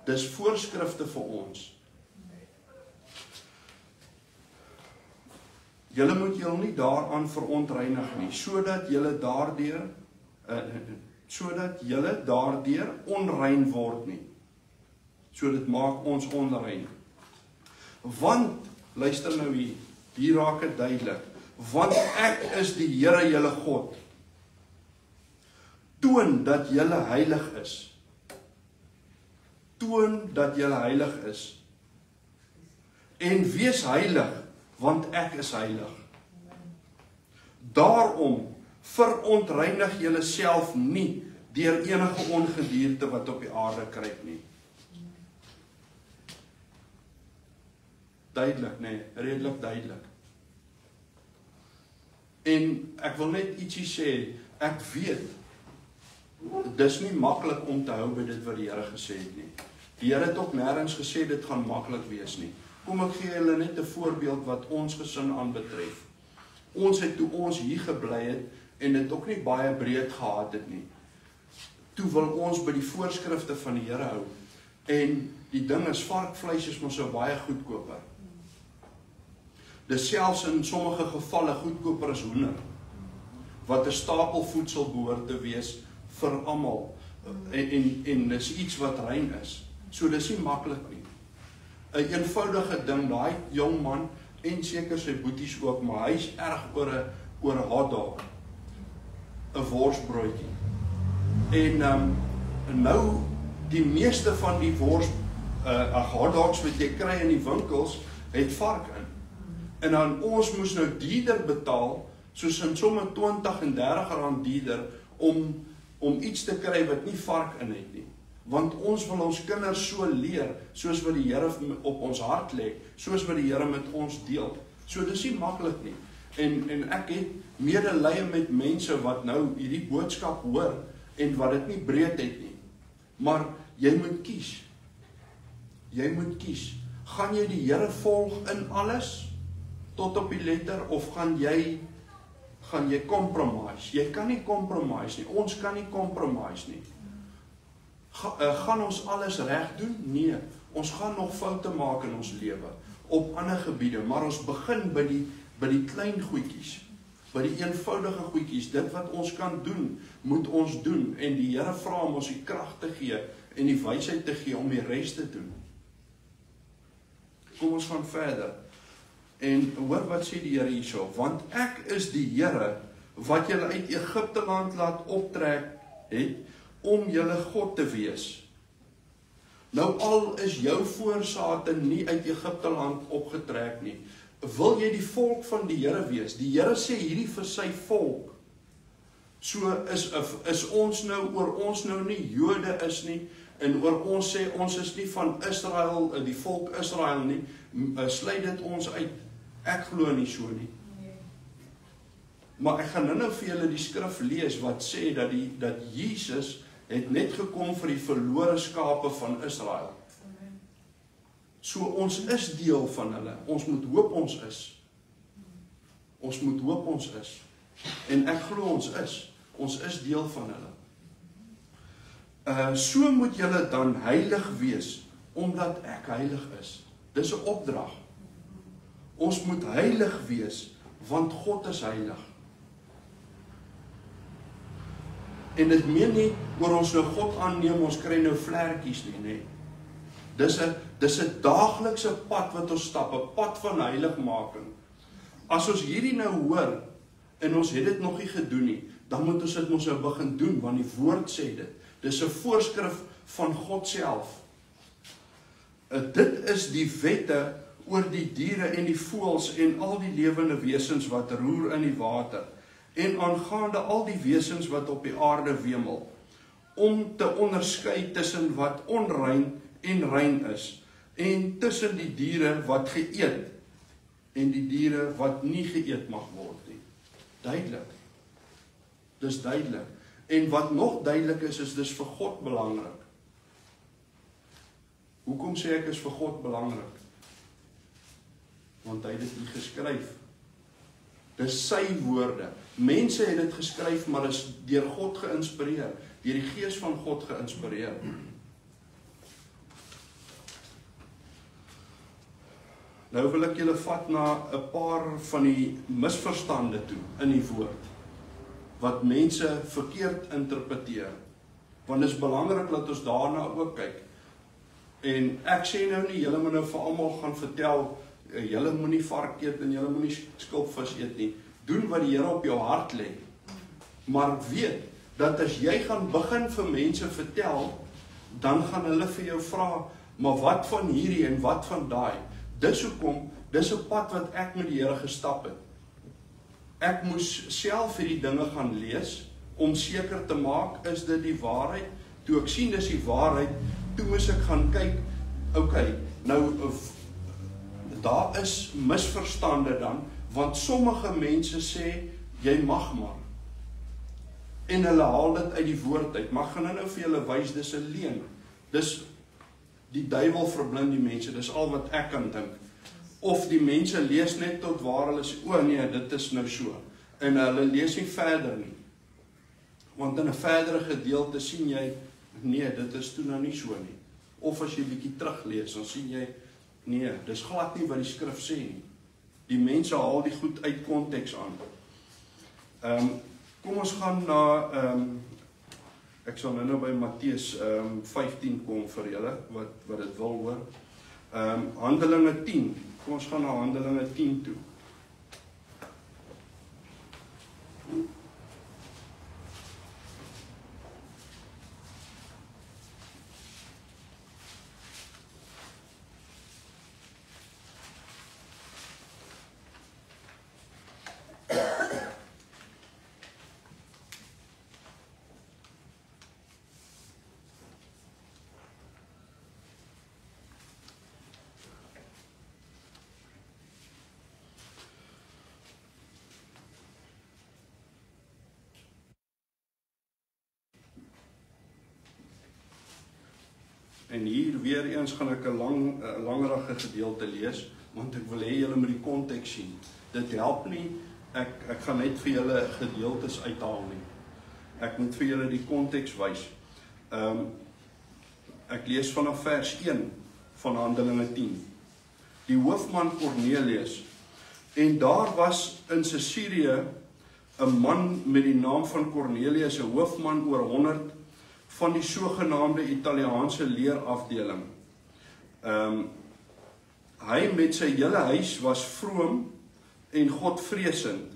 Dis voorskrifte vir ons. Julle moet julle nie daaraan verontreinig nie, sodat julle daardeur onrein word nie. So dit maak ons onrein. Want, luister nou hier raak dit duidelik. Want ek is die Here julle God. Toon dat julle heilig is. Toon dat julle heilig is. En wees heilig, want ek is heilig. Daarom verontreinig julle self nie deur enige ongedierte wat op die aarde kruip nie. Duidelik, nee, redelik duidelik. En ek wil net ietsie sê, ek weet, dis nie maklik om te hou by dit wat die Here gesê het nie. Die Here het ook nêrens gesê dit gaan maklik wees nie. Kom ek gee julle net 'n voorbeeld wat ons gesin aanbetref. Ons het toe ons hier gebly het en dit ook nie baie breed gehad het nie. Toe wil ons by die voorskrifte van die Here hou. En die ding is, varkvleis is mos so baie goedkoper. Dis selfs in sommige gevalle goedkoper as hoender, wat 'n stapel voedsel behoort te wees vir almal, en dis iets wat rein is. So dis nie maklik nie. 'n eenvoudige ding, daai jong man, en seker sy boeties ook, maar hy's erg oor 'n hotdog, 'n worsbroodjie. En nou, die meeste van die hotdogs wat jy kry in die winkels, het vark in. En dan ons moes nou duurder betaal, soos in somme 20 en 30 rand duurder, om iets te kry wat nie vark in het nie. Want ons wil ons kinders so leer, soos wat die Here op ons hart lê, soos wat die Here met ons deel. So dis nie maklik nie. En ek het medelee met mense wat nou hierdie boodskap hoor, en wat dit nie breed het nie. Maar jy moet kies. Jy moet kies. Gaan jy die Here volg in alles, tot op die letter, of gaan jy compromise? Jy kan nie compromise nie, ons kan nie compromise nie. Gaan ons alles reg doen? Nee, ons gaan nog foute maak in ons lewe, op ander gebiede, maar ons begin by die klein goedjies, by die eenvoudige goedjies, dit wat ons kan doen, moet ons doen, en die Here vra om ons die krag te gee, en die wysheid te gee om die res te doen. Kom ons gaan verder, en hoor wat sê die Here hierso, want ek is die Here, wat julle uit Egipte land laat optrek het, om julle God te wees. Nou al is jou voorsate nie uit Egipte land opgetrek nie, wil jy die volk van die Here wees? Die Here sê hierdie vir sy volk. So is ons nou, oor ons nou nie Jode is nie, en oor ons sê ons is nie van Israel, die volk Israel nie, sluit dit ons uit. Ek glo nie so nie. Maar ek gaan nou vir julle die skrif lees wat sê dat Jesus het net gekom vir die verlore skape van Israel. So ons is deel van hulle. Ons moet hoop ons is. Ons moet hoop ons is. En ek glo ons is. Ons is deel van hulle. So moet julle dan heilig wees, omdat ek heilig is. Dis 'n opdrag. Ons moet heilig wees, want God is heilig. En dit meen nie, oor ons nou God aanneem, ons kry nou vlerkies nie, nee. Dis 'n daaglikse pad wat ons stap, 'n pad van heiligmaking. As ons hierdie nou hoor, en ons het dit nog nie gedoen nie, dan moet ons dit mos nou begin doen, want die woord sê dit. Dis 'n voorskrif van God self. Dit is die wette oor die diere en die voëls en al die lewende wesens wat roer in die water, en aangaande al die wesens wat op die aarde wemel, om te onderskei tussen wat onrein en rein is, en tussen die diere wat geëet, en die diere wat nie geëet mag word nie. Duidelik. Dis duidelik. En wat nog duidelik is dis vir God belangrik. Hoekom sê ek is vir God belangrik? Want hy het dit nie geskryf. Dis sy woorde. Mense het dit geskryf, maar is deur God geïnspireer, deur die Gees van God geïnspireer. Nou wil ek julle vat na 'n paar van die misverstande toe in die woord, wat mense verkeerd interpreteer. Want dit is belangrik dat ons daarna ook kyk. En ek sê nou nie, julle moet nou vir almal gaan vertel, julle moenie vark eet en julle moenie skilpvis eet nie. Doen wat die Here op jou hart lê. Maar weet, dat as jy gaan begin vir mense vertel, dan gaan hulle vir jou vra, maar wat van hierdie en wat van daai? Dis hoekom, dis 'n pad wat ek met die Here gestap het. Ek moes self hierdie dinge gaan lees, om seker te maak, is dit die waarheid? Toe ek sien dis die waarheid, toe moes ek gaan kyk, okay, nou, daar is misverstande dan, want sommige mense sê, jy mag maar. En hulle haal dit uit die woord uit, maar gaan nou vir julle wys, dis 'n leuen. Dis, die duiwel verblind die mense, dis al wat ek kan dink. Of die mense lees net tot waar hulle sê, o nee, dit is nou so. En hulle lees nie verder nie. Want in 'n verdere gedeelte sien jy, nee, dit is toe nou nie so nie. Of as jy bietjie teruglees, dan sien jy, nee, dis glad nie wat die skrif sê nie. Die mense haal die goed uit konteks aan. Kom ons gaan na, ek sal nou by Matteus 15 kom vir julle, wat dit wil hoor. Handelinge 10, kom ons gaan na Handelinge 10 toe. En hier weer eens gaan ek 'n langerige gedeelte lees, want ek wil hê julle moet die konteks sien. Dit help nie, ek gaan net vir julle gedeeltes uithaal nie. Ek moet vir julle die konteks wys. Ek lees vanaf vers 1 van Handelinge 10. Die hoofman Cornelius, en daar was in Caesarea 'n man met die naam van Cornelius, 'n hoofman oor 100 van die sogenaamde Italiaanse leerafdeling. Hy met sy hele huis was vroom en Godvreesend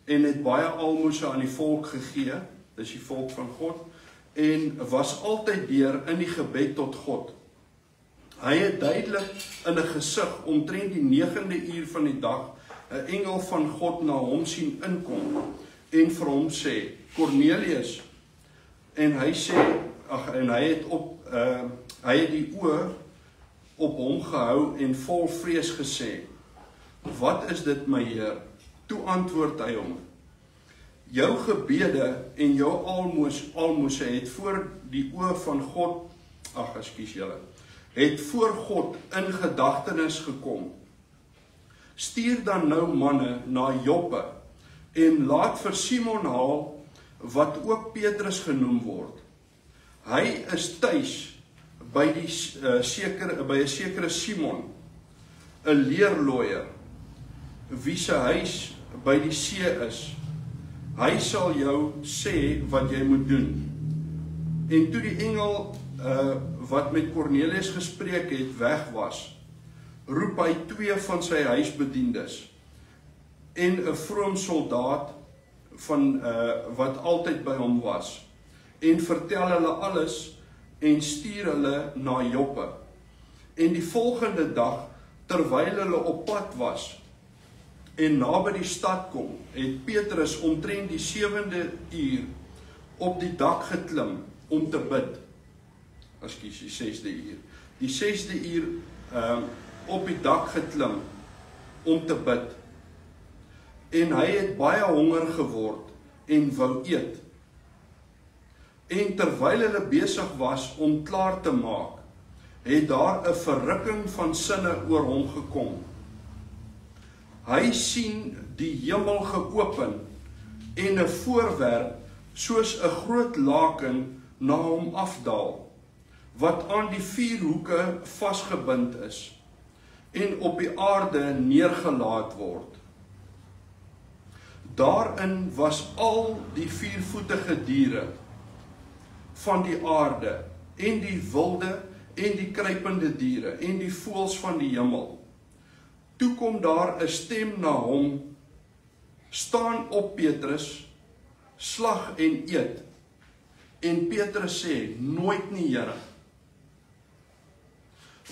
en het baie almoses aan die volk gegee, dis die volk van God, en was altyd deur in die gebed tot God. Hy het duidelik in 'n gesig omtrent die 9de uur van die dag 'n engel van God na hom sien inkom en vir hom sê, Cornelius, en hy sê, en hy het die oë op hom gehou en vol vrees gesê, wat is dit my Heer? Toe antwoord hy hom, jou gebede en jou almoses het voor die oë van God, het voor God in gedagtenis gekom. Stuur dan nou manne na Joppe en laat vir Simon haal, wat ook Petrus genoem word. Hy is tuis by 'n sekere Simon, 'n leerlooier, wie se huis by die see is. Hy sal jou sê wat jy moet doen. En toe die engel wat met Cornelius gespreek het weg was, roep hy 2 van sy huisbediendes en 'n vroom soldaat van wat altyd by hom was, en vertel hulle alles en stuur hulle na Joppe. En die volgende dag, terwyl hulle op pad was en naby die stad kom, het Petrus omtrent die 7de uur op die dak geklim om te bid. Die 6de uur. Die 6de uur op die dak geklim om te bid. En hy het baie honger geword en wou eet. En terwyl hulle besig was om klaar te maak, het daar 'n verrukking van sinne oor hom gekom. Hy sien die hemel geopen en 'n voorwerp soos 'n groot laken na hom afdaal, wat aan die 4 hoeke vasgebind is en op die aarde neergelaat word. Daarin was al die 4-voetige diere van die aarde en die wilde en die kruipende diere en die voëls van die hemel. Toe kom daar 'n stem na hom, staan op Petrus, slag en eet. En Petrus sê, nooit nie Here,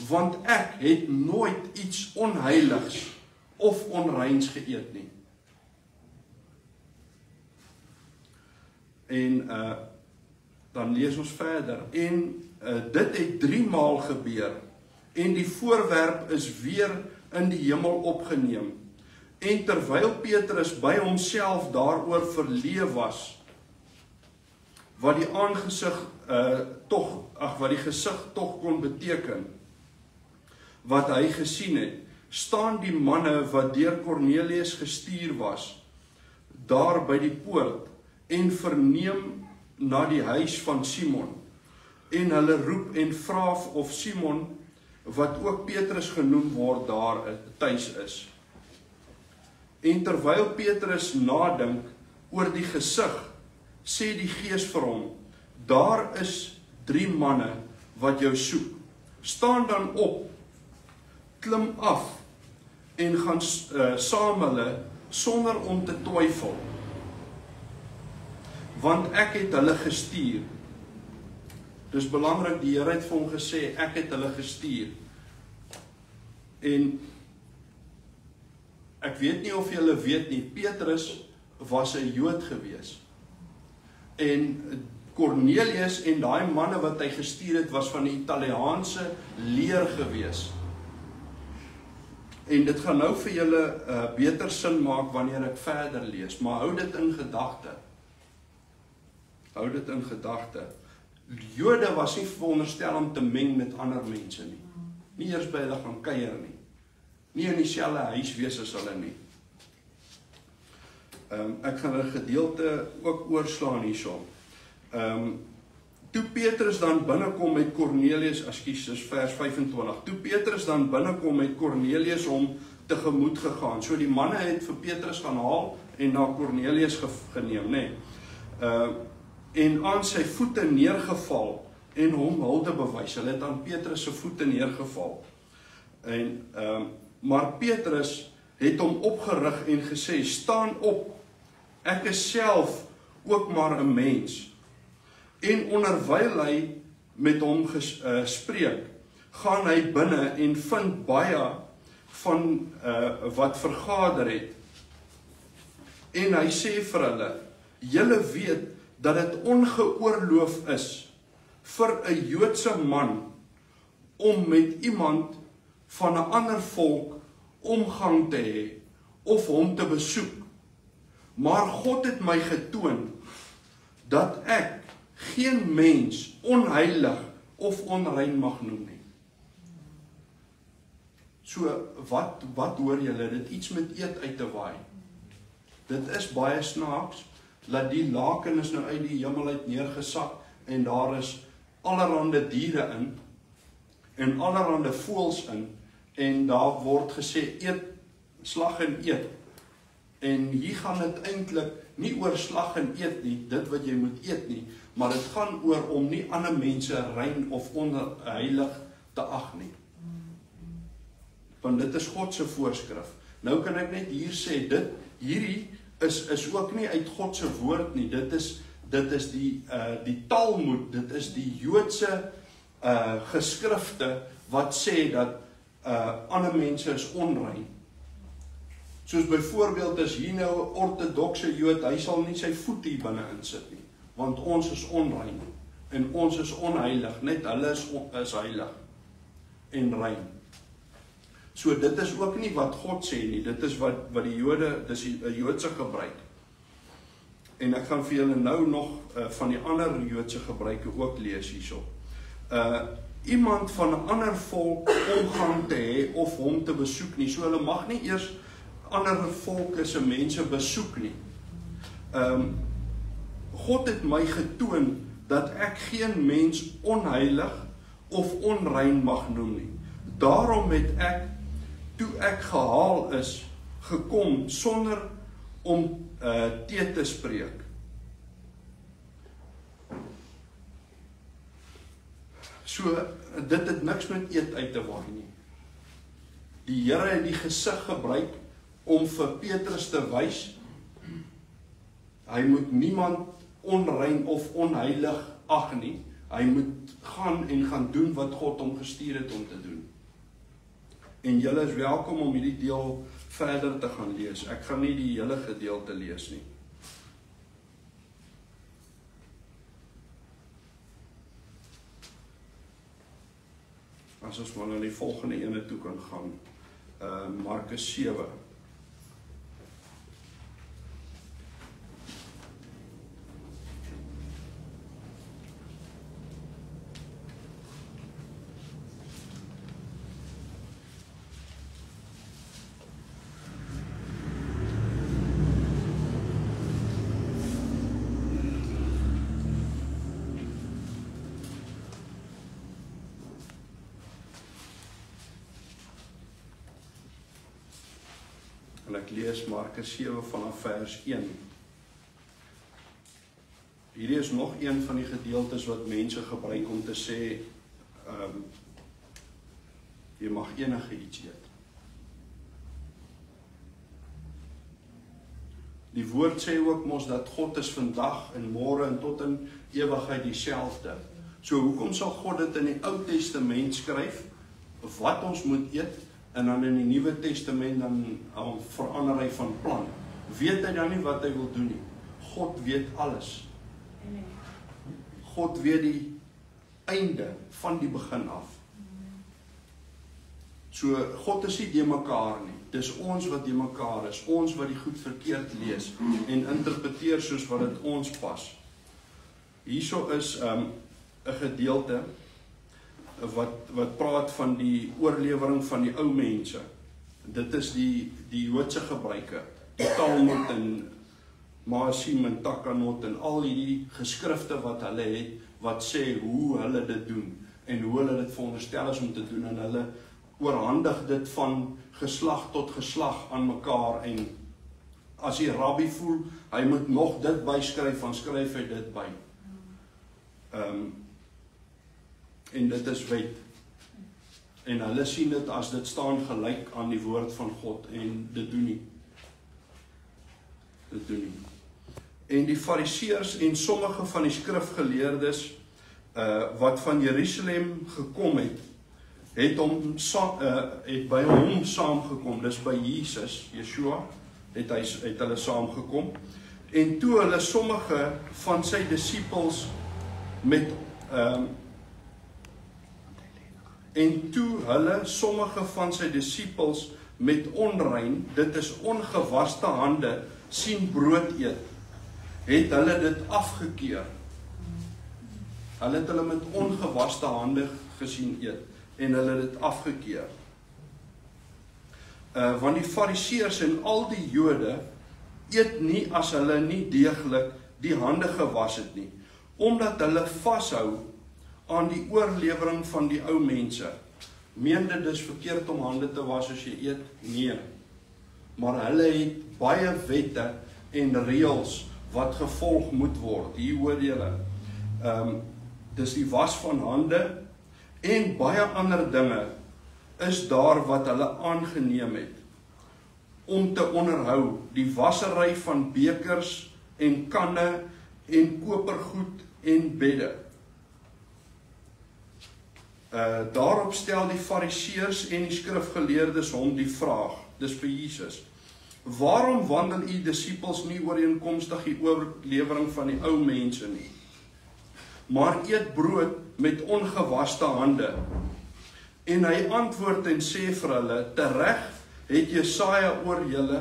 want ek het nooit iets onheiligs of onreins geëet nie. En dan lees ons verder, en dit het 3 maal gebeur, en die voorwerp is weer in die hemel opgeneem, en terwyl Petrus by homself daaroor verleë was, wat die gesig tog kon beteken, wat hy gesien het, staan die manne wat deur Cornelius gestuur was, daar by die poort, en verneem na die huis van Simon, en hulle roep en vra of Simon, wat ook Petrus genoem word, daar tuis is. En terwyl Petrus nadink oor die gesig, sê die Gees vir hom, daar is 3 manne wat jou soek. Staan dan op, klim af en gaan saam hulle sonder om te twyfel. Want ek het hulle gestuur. Dis belangrik, die Here het vir hom gesê, ek het hulle gestuur. En ek weet nie of julle weet nie, Petrus was 'n Jood gewees. En Cornelius en daai manne wat hy gestuur het, was van die Italiaanse leer gewees. En dit gaan nou vir julle beter sin maak wanneer ek verder lees, maar hou dit in gedagte. Hou dit in gedagte. Jode was nie veronderstel om te meng met ander mense nie. Nie eers by hulle gaan kuier nie. Nie in dieselfde huis wees as hulle nie. Ek gaan 'n gedeelte ook oorslaan hierso. toe Petrus dan binnenkom met Cornelius, ekskuus, dis vers 25, toe Petrus dan binnenkom met Cornelius hom tegemoet gegaan. So die manne het vir Petrus gaan haal en na Cornelius geneem, nê. En aan sy voete neergeval en hom hulde bewys. Hulle het aan Petrus se voete neergeval. Maar Petrus het hom opgerig en gesê, staan op, ek is self ook maar 'n mens. En onderwyl hy met hom spreek, gaan hy binne en vind baie van wat vergader het. En hy sê vir hulle, julle weet dat dit ongeoorloof is vir 'n Joodse man om met iemand van 'n ander volk omgang te hê of hom te besoek. Maar God het my getoon dat ek geen mens onheilig of onrein mag noem nie. So, wat hoor julle? Dit iets met eet uit te waai. Dit is baie snaaks, dat die laken is nou uit die hemel uit neergesak, en daar is allerhande diere in, en allerhande voëls in, en daar word gesê, eet, slag en eet. En hier gaan dit eintlik nie oor slag en eet nie, dit wat jy moet eet nie, maar dit gaan oor om nie ander mense rein of onheilig te ag nie. Want dit is God se voorskrif. Nou kan ek net hier sê, hierdie is ook nie uit God se woord nie, dit is die Talmud, dit is die Joodse geskrifte wat sê dat ander mense is onrein. Soos byvoorbeeld as hier nou 'n ortodokse Jood, hy sal nie sy voet hier binne insit nie, want ons is onrein en ons is onheilig, net hulle is heilig en rein. So dit is ook nie wat God sê nie, dit is wat die Jode, dis die Joodse gebruik. En ek gaan vir julle nou nog van die ander Joodse gebruike ook lees hierso. Iemand van 'n ander volk omgang te hê of hom te besoek nie. So hulle mag nie eers ander volke se mense besoek nie. God het my getoon dat ek geen mens onheilig of onrein mag noem nie. Daarom het ek, toe ek gehaal is, gekom sonder om te spreek. So, dit het niks met eet uit te waai nie. Die Here het die gesig gebruik om vir Petrus te wys, hy moet niemand onrein of onheilig ag nie, hy moet gaan doen wat God hom gestuur het om te doen. En julle is welkom om hierdie deel verder te gaan lees. Ek gaan nie die hele gedeelte lees nie. As ons maar na die volgende ene toe kan gaan, Markus 7. En ek lees Markus 7 vanaf vers 1. Hierdie is nog een van die gedeeltes wat mense gebruik om te sê, jy mag enige iets eet. Die woord sê ook mos dat God is vandag en môre en tot in ewigheid dieselfde. So hoekom sal God dit in die Ou Testament skryf, wat ons moet eet, en dan in die Nuwe Testament dan verander hy van plan. Weet hy dan nie wat hy wil doen nie? God weet alles. God weet die einde van die begin af. So God is nie de mekaar nie. Dis ons wat de mekaar is. Ons wat die goed verkeerd lees en interpreteer soos wat dit ons pas. Hierso is 'n gedeelte wat praat van die oorlewering van die ou mense. Dit is die Joodse gebruike, die Talmud Maasim en Takanot en al die geskrifte wat hulle het, wat sê hoe hulle dit doen, en hoe hulle dit veronderstel is om te doen, en hulle oorhandig dit van geslag tot geslag aan mekaar, en as die rabbi voel, hy moet nog dit byskryf, dan skryf hy dit by. En dit is wet. En hulle sien dit as dit staan gelyk aan die woord van God, en dit doen nie. Dit doen nie. En die fariseërs en sommige van die skrifgeleerdes wat van Jerusalem gekom het, het by hom saamgekom, dis by Jesus, Yeshua, het hulle saamgekom, en toe hulle sommige van sy disippels met onrein, dit is ongewaste hande, sien brood eet, het hulle dit afgekeer. Hulle het hulle met ongewaste hande gesien eet, en hulle dit afgekeer. Want die fariseërs en al die Jode eet nie as hulle nie deeglik die hande gewas het nie, omdat hulle vashou aan die oorlewering van die ou mense. Meen dit is verkeerd om hande te was as jy eet? Nee. Maar hulle het baie wette en reëls wat gevolg moet word. Hier hoor julle. Dis die was van hande en baie ander dinge is daar wat hulle aangeneem het om te onderhou, die wassery van bekers en kanne en kopergoed en bedde. Daarop stel die fariseërs en die skrifgeleerdes hom die vraag, dis vir Jesus, waarom wandel u disippels nie ooreenkomstig die oorlewering van die ou mense nie, maar eet brood met ongewaste hande? En hy antwoord en sê vir hulle, tereg het Jesaja oor julle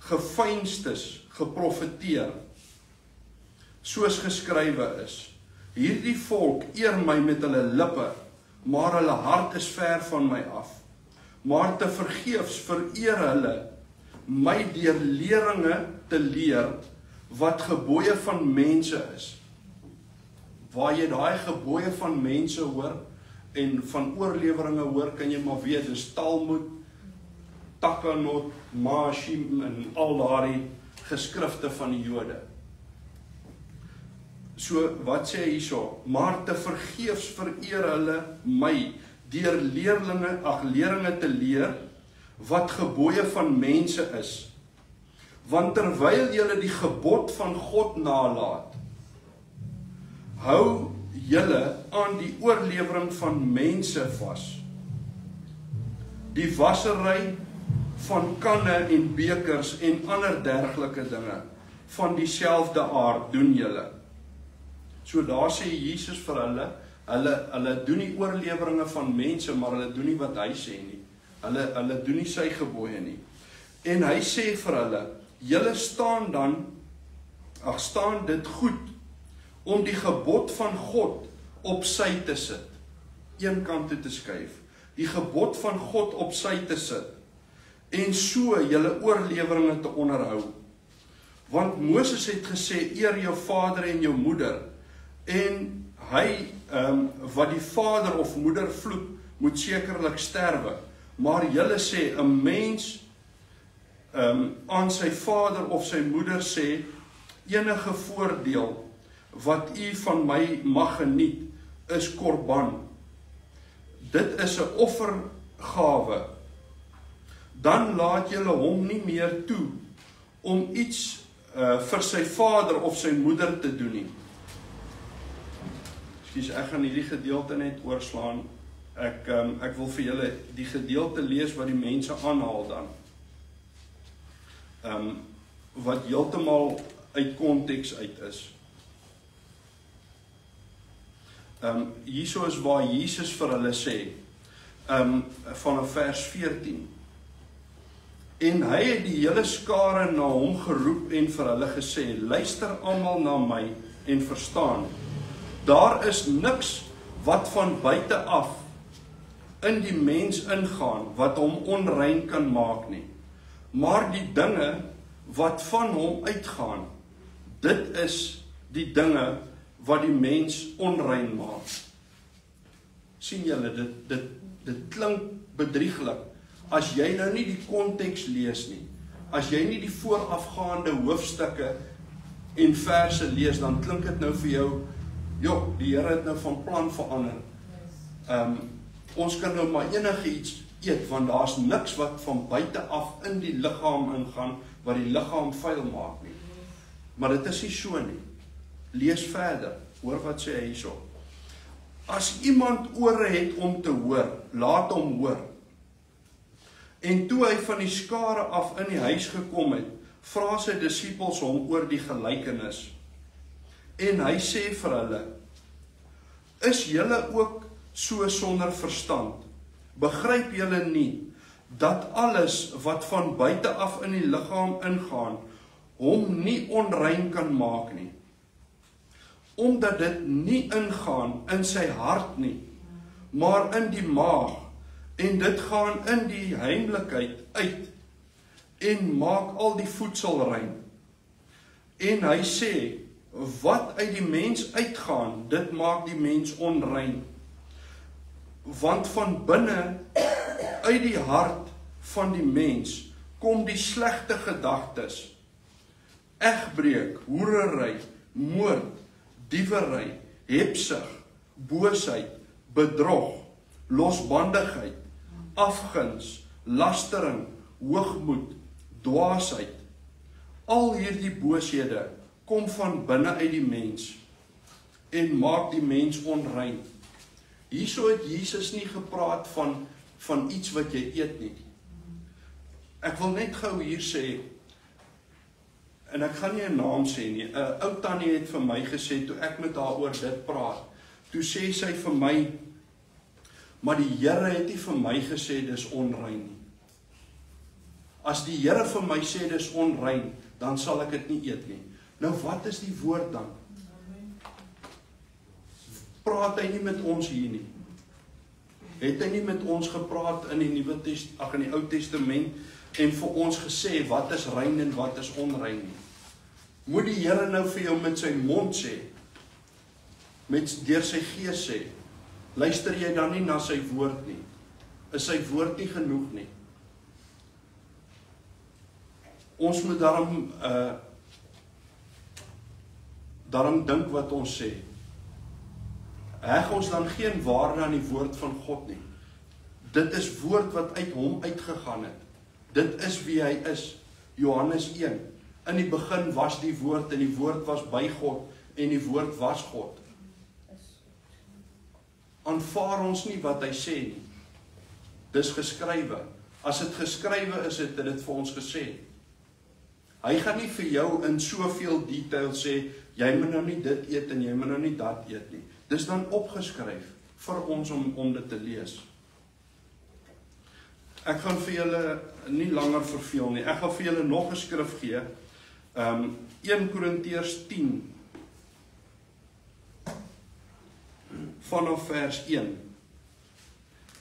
geveinstes geprofeteer, soos geskrywe is, hierdie volk eer my met hulle lippe, maar hulle hart is ver van my af. Maar te vergeefs vereer hulle my deur leringe te leer wat gebooie van mense is. Waar jy daai gebooie van mense hoor en van oorleweringe hoor, kan jy maar weet, dis Talmud, Takanot, Maasim en al daardie geskrifte van die Jode. So, wat sê hy hierso? Maar te vergeefs vereer hulle my deur leringe te leer wat gebooie van mense is. Want terwyl julle die gebod van God nalat, hou julle aan die oorlewering van mense vas. Die wassery van kanne en bekers en ander dergelike dinge van dieselfde aard doen julle. So daar sê Jesus vir hulle doen nie oorleweringe van mense, maar hulle doen nie wat hy sê nie. Hulle doen nie sy gebooie nie. En hy sê vir hulle, julle staan dit goed om die gebod van God op sy te sit. Een kant toe te skuif. Die gebod van God op sy te sit. En so julle oorleweringe te onderhou. Want Moses het gesê, eer jou vader en jou moeder, en hy wat die vader of moeder vloek, moet sekerlik sterwe. Maar julle sê, 'n mens aan sy vader of sy moeder sê, enige voordeel wat u van my mag geniet, is korban. Dit is 'n offergawe. Dan laat julle hom nie meer toe om iets vir sy vader of sy moeder te doen nie. Ek gaan hierdie gedeelte net oorslaan. Ek wil vir julle die gedeelte lees wat die mense aanhaal dan. Wat heeltemal uit konteks uit is. Hierso is waar Jesus vir hulle sê, vanaf vers 14. En hy het die hele skare na hom geroep en vir hulle gesê, luister almal na my en verstaan. Daar is niks wat van buite af in die mens ingaan wat hom onrein kan maak nie. Maar die dinge wat van hom uitgaan, Dit is die dinge wat die mens onrein maak. Sien julle, dit klink bedrieglik. As jy nou nie die konteks lees nie, as jy nie die voorafgaande hoofstukke en verse lees, dan klink dit nou vir jou, joh, die Here het nou van plan verander. Ons kan nou maar enige iets eet, want daar's niks wat van buite af in die liggaam ingaan, wat die liggaam vuil maak nie. Maar dit is nie so nie. Lees verder, hoor wat sê hy hierso. As iemand ore het om te hoor, laat hom hoor. En toe hy van die skare af in die huis gekom het, vra sy disippels hom oor die gelykenis. En hy sê vir hulle, is julle ook so sonder verstand? Begryp julle nie, dat alles wat van buite af in die liggaam ingaan, hom nie onrein kan maak nie? Omdat dit nie ingaan in sy hart nie, maar in die maag, en dit gaan in die heimlikheid uit, en maak al die voedsel rein. En hy sê, wat uit die mens uitgaan, dit maak die mens onrein. Want van binne, uit die hart van die mens, kom die slegte gedagtes, egbreek, hoerery, moord, diewery, hebsug, boosheid, bedrog, losbandigheid, afguns, lastering, hoogmoed, dwaasheid. Al hierdie booshede kom van binne uit die mens en maak die mens onrein. Hierso het Jesus nie gepraat van iets wat jy eet nie. Ek wil net gou hier sê, en ek gaan nie 'n naam sê nie, 'n ou tannie het vir my gesê, toe ek met haar oor dit praat, toe sê sy vir my, maar die Here het nie vir my gesê dis onrein nie. As die Here vir my sê dis onrein, dan sal ek dit nie eet nie. Nou wat is die woord dan? Praat hy nie met ons hier nie? Het hy nie met ons gepraat in die in die Ou Testament en vir ons gesê wat is rein en wat is onrein nie? Moet die Here nou vir jou met sy mond sê, deur sy gees sê, luister jy dan nie na sy woord nie? Is sy woord nie genoeg nie? Ons moet daarom dink wat ons sê. Heg ons dan geen waarde aan die woord van God nie. Dit is woord wat uit hom uitgegaan het. Dit is wie hy is. Johannes 1. In die begin was die woord en die woord was by God en die woord was God. Aanvaar ons nie wat hy sê nie. Dis geskrywe. As dit geskrywe is, het dit vir ons gesê. Hy gaan nie vir jou in soveel detail sê, jy moet nou nie dit eet en jy moet nou nie dat eet nie. Dis dan opgeskryf vir ons om dit te lees. Ek gaan vir julle nie langer verveel nie. Ek gaan vir julle nog 'n skrif gee. 1 Korintiërs 10 vanaf vers 1.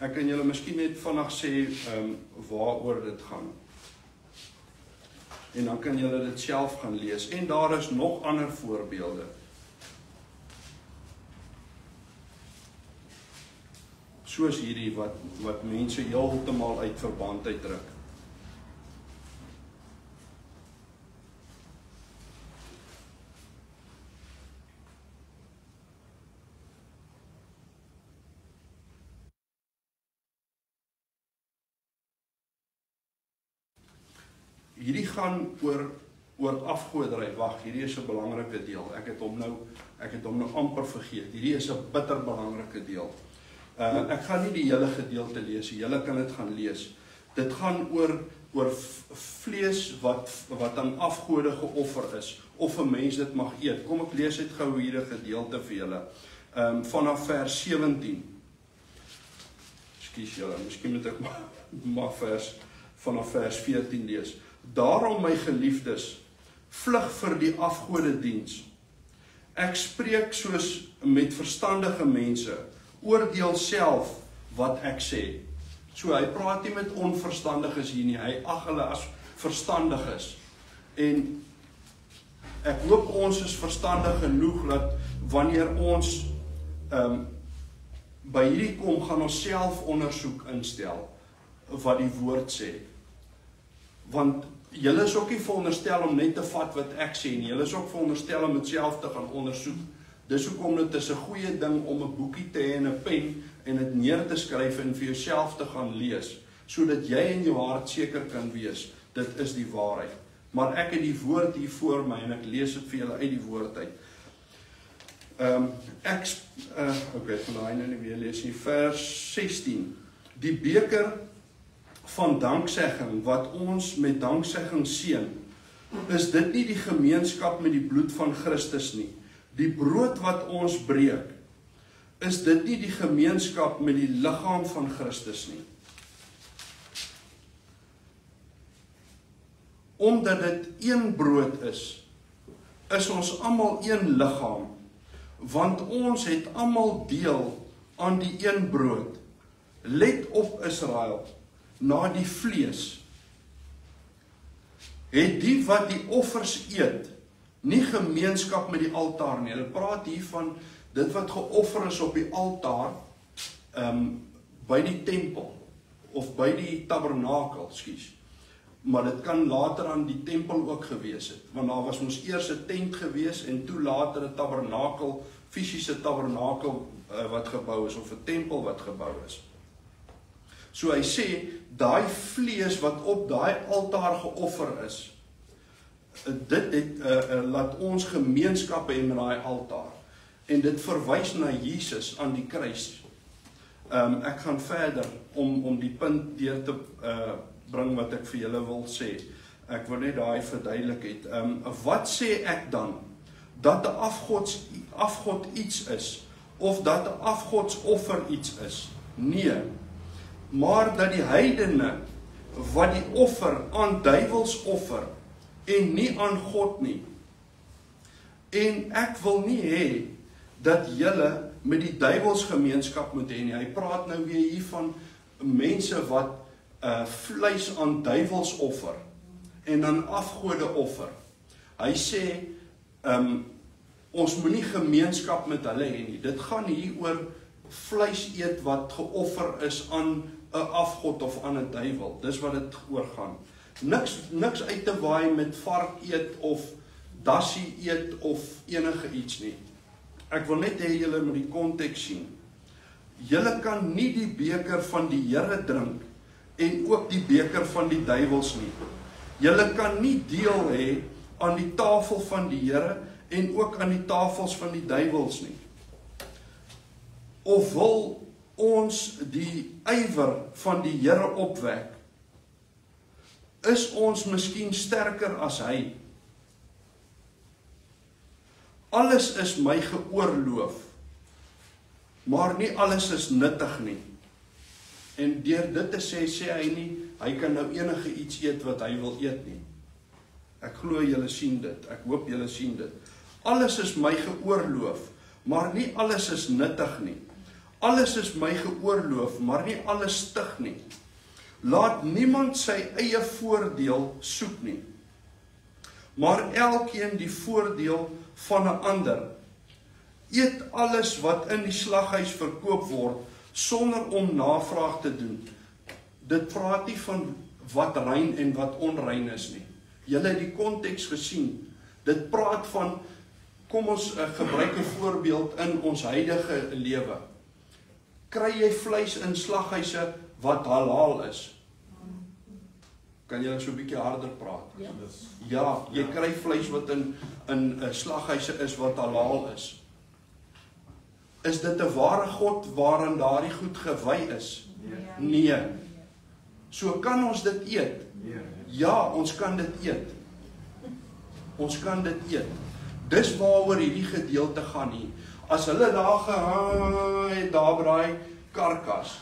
Ek kan julle miskien net vinnig sê waaroor dit gaan. En dan kan julle dit self gaan lees. En daar is nog ander voorbeelde. Soos hierdie wat mense heeltemal uit verband uitdruk. Hierdie gaan oor afgoderry. Wag, hierdie is 'n belangrike deel. Ek het hom nou amper vergeet. Hierdie is 'n bitter belangrike deel. Ek gaan nie die hele gedeelte lees nie. Julle kan dit gaan lees. Dit gaan oor vlees wat aan afgode geoffer is, of 'n mens dit mag eet. Kom ek lees dit gou hier 'n gedeelte vir julle. Vanaf vers 17. Ekskuus julle, miskien moet ek maar vanaf vers 14 lees. Daarom my geliefdes, vlug vir die afgodediens. Ek spreek soos met verstandige mense, oordeel self wat ek sê. So hy praat nie met onverstandiges hier nie, hy ag hulle as verstandiges. En ek hoop ons is verstandig genoeg dat wanneer ons by hierdie kom, gaan ons self ondersoek instel wat die woord sê. Want julle is ook nie veronderstel om net te vat wat ek sê nie. Julle is ook veronderstel om dit self te gaan ondersoek. Dis hoekom dit is 'n goeie ding om 'n boekie te hê en 'n pen en dit neer te skryf en vir jouself te gaan lees, sodat jy in jou hart seker kan wees, dit is die waarheid. Maar ek het die woord hier voor my en ek lees dit vir julle uit die woord uit. Okay, van daai nou nie weer lees nie. Vers 16. Die beker van danksegging wat ons met danksegging seën, is dit nie die gemeenskap met die bloed van Christus nie. Die brood wat ons breek, is dit nie die gemeenskap met die liggaam van Christus nie. Omdat dit een brood is ons almal een liggaam, want ons het almal deel aan die een brood. Let op Israel, na die vlees. Het die wat die offers eet, nie gemeenskap met die altaar nie. Hulle praat hier van dit wat geoffer is op die altaar, by die tempel, of by die tabernakel, maar dit kan later aan die tempel ook gewees het, want daar was ons eers 'n tent gewees, en toe later 'n tabernakel, fisiese tabernakel wat gebou is, of 'n tempel wat gebou is. So hy sê, daai vlees wat op daai altaar geoffer is, dit het, laat ons gemeenskap hê met daai altaar, en dit verwys na Jesus aan die kruis. Ek gaan verder om die punt deur te bring wat ek vir julle wil sê. Ek wil net daai verduidelik het. Wat sê ek dan? Dat 'n afgod iets is, of dat 'n afgodsoffer iets is? Nee, maar dat die heidene wat die offer aan duiwels offer en nie aan God nie. En ek wil nie hê dat julle met die duiwels gemeenskap moet hê nie. Hy praat nou weer hier van mense wat vleis aan duiwels offer en dan afgode offer. Hy sê ons moenie gemeenskap met hulle hê nie. Dit gaan hier oor vleis eet wat geoffer is aan 'n afgod of aan 'n duiwel. Dis wat dit oor gaan. Niks uit te waai met vark eet of dassie eet of enige iets nie. Ek wil net hê julle moet die konteks sien. Julle kan nie die beker van die Here drink en ook die beker van die duiwels nie. Julle kan nie deel hê aan die tafel van die Here en ook aan die tafels van die duiwels nie. Of wil ons die ywer van die Here opwek? Is ons miskien sterker as hy? Alles is my geoorloof, maar nie alles is nuttig nie. En deur dit te sê hy nie, hy kan nou enige iets eet wat hy wil eet nie. Ek glo julle sien dit, ek hoop julle sien dit. Alles is my geoorloof, maar nie alles is nuttig nie. Alles is my geoorloof, maar nie alles stig nie. Laat niemand sy eie voordeel soek nie, maar elkeen die voordeel van 'n ander. Eet alles wat in die slaghuis verkoop word, sonder om navraag te doen. Dit praat nie van wat rein en wat onrein is nie. Julle het die konteks gesien. Dit praat van, kom ons gebruik 'n voorbeeld in ons huidige lewe. Kry jy vleis in slaghuise wat halal is? Kan jy so 'n bietjie harder praat? Ja, jy kry vleis wat in slaghuise is wat halal is. Is dit 'n ware God waaraan daardie goed gewy is? Nee. So kan ons dit eet? Ja, ons kan dit eet. Ons kan dit eet. Dis waaroor hierdie gedeelte gaan nie. As hulle daar gehaai daar by daai karkas,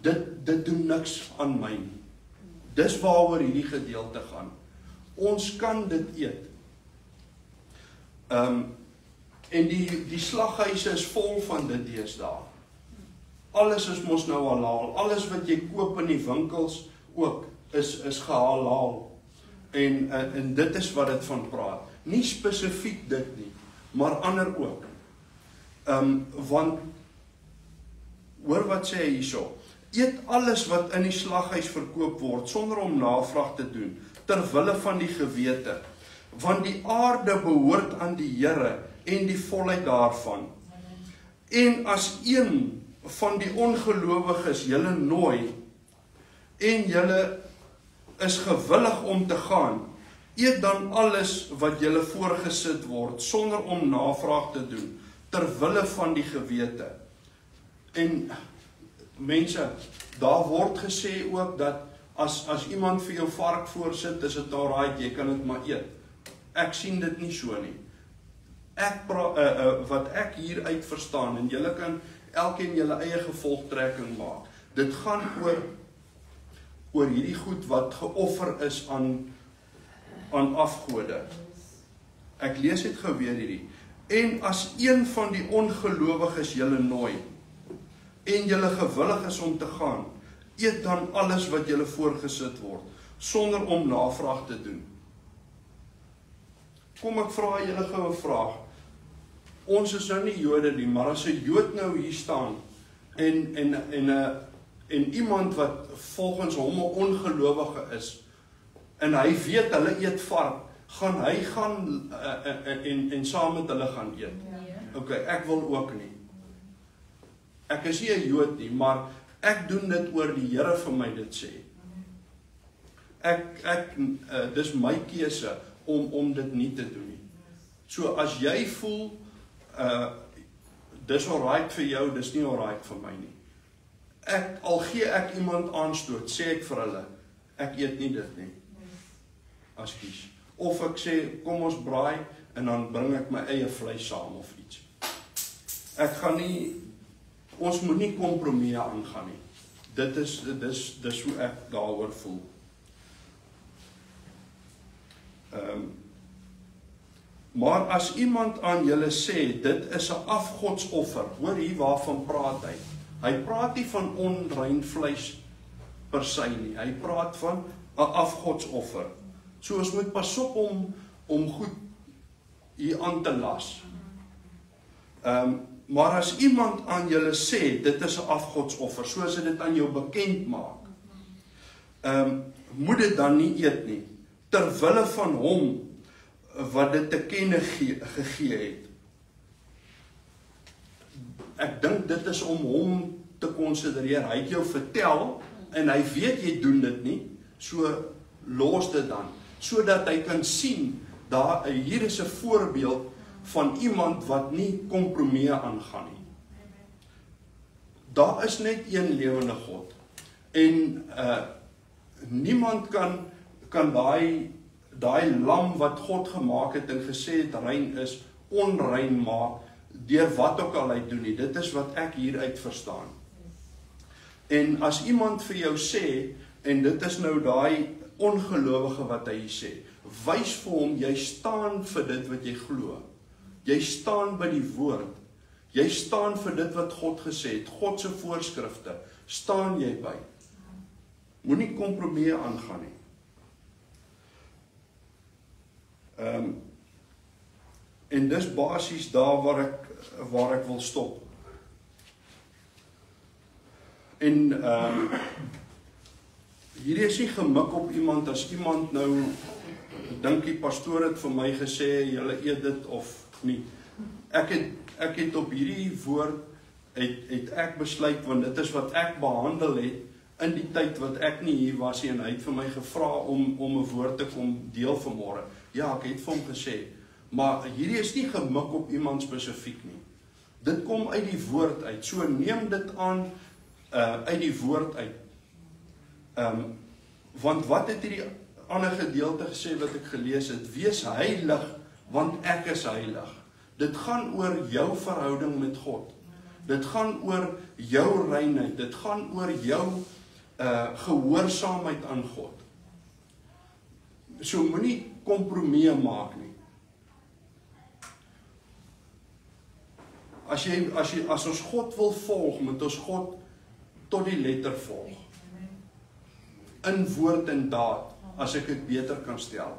dit doen niks aan my nie. Dis waaroor hierdie gedeelte gaan. Ons kan dit eet. En die slaghuise is vol van dit deesdae. Alles is mos nou halal. Alles wat jy koop in die winkels ook is gehalal. En dit is wat dit van praat. Nie spesifiek dit nie, maar ander ook. Want, hoor wat sê hy hierso, eet alles wat in die slaghuis verkoop word, sonder om navraag te doen, ter wille van die gewete, want die aarde behoort aan die Here en die volheid daarvan. En as een van die ongelowiges julle nooi, en julle is gewillig om te gaan, eet dan alles wat julle voorgesit word, sonder om navraag te doen, ter wille van die gewete. En mense, daar word gesê ook dat as iemand vir jou vark voorsit, is dit alright, jy kan dit maar eet. Ek sien dit nie so nie. Wat ek hieruit verstaan, en julle kan elkeen julle eie gevolgtrekking maak, dit gaan oor hierdie goed wat geoffer is aan afgode. Ek lees dit gou weer hierdie. En as een van die ongelowiges julle nooi, en julle gewillig is om te gaan, eet dan alles wat julle voorgesit word, sonder om navraag te doen. Kom ek vra julle gou 'n vraag. Ons is nou nie Jode nie, maar as 'n Jood nou hier staan, en iemand wat volgens hom 'n ongelowige is, en hy weet hulle eet vark, gaan hy gaan en saam met hulle gaan eet. Ok, ek wil ook nie. Ek is nie 'n Jood nie, maar ek doen dit oor die Here vir my dit sê. Dis my keuse om dit nie te doen nie. So as jy voel, dis alright vir jou, dis nie alright vir my nie. Al gee ek iemand aanstoot, sê ek vir hulle, ek eet nie dit nie. Askies. Of ek sê, kom ons braai, en dan bring ek my eie vleis saam of iets. Ek gaan nie, ons moet nie kompromieë aangaan nie. Dit is hoe ek daaroor voel. Maar as iemand aan julle sê, dit is 'n afgodsoffer, hoor hier waarvan praat hy. Hy praat nie van onrein vleis per se nie, hy praat van 'n afgodsoffer. So ons moet pas op om goed hier aan te las. Maar as iemand aan julle sê, dit is 'n afgodsoffer, soos hy dit aan jou bekend maak, moet dit dan nie eet nie, ter wille van hom wat dit te kenne gegee het. Ek dink dit is om hom te konsidereer. Hy het jou vertel, en hy weet jy doen dit nie, so los dit dan, sodat hy kan sien, hier is 'n voorbeeld van iemand wat nie kompromieë aangaan nie. Daar is net een lewende God, en niemand kan daai lam wat God gemaak het en gesê het rein is, onrein maak, deur wat ook al hy doen nie. Dit is wat ek hieruit verstaan. En as iemand vir jou sê, en dit is nou daai ongelowige wat hy sê, wys vir hom, jy staan vir dit wat jy glo. Jy staan by die woord. Jy staan vir dit wat God gesê het, God se voorskrifte, staan jy by. Moenie kompromieë aangaan nie. En dis basies daar waar ek wil stop. En hierdie is nie gemik op iemand, as iemand nou dink die pastoor het vir my gesê, julle eet dit of nie. Ek het op hierdie woord het ek besluit, want dit is wat ek behandel het in die tyd wat ek nie hier was nie, en hy het vir my gevra om 'n woord te kom deel vanmôre. Ja, ek het vir hom gesê, maar hierdie is nie gemik op iemand spesifiek nie. Dit kom uit die woord uit, so neem dit aan uit die woord uit. Want wat het hierdie ander gedeelte gesê wat ek gelees het? Wees heilig, want ek is heilig. Dit gaan oor jou verhouding met God. Dit gaan oor jou reinheid. Dit gaan oor jou gehoorsaamheid aan God. So moenie kompromieë maak nie. As ons God wil volg, moet ons God tot die letter volg. In woord en daad, as ek dit beter kan stel.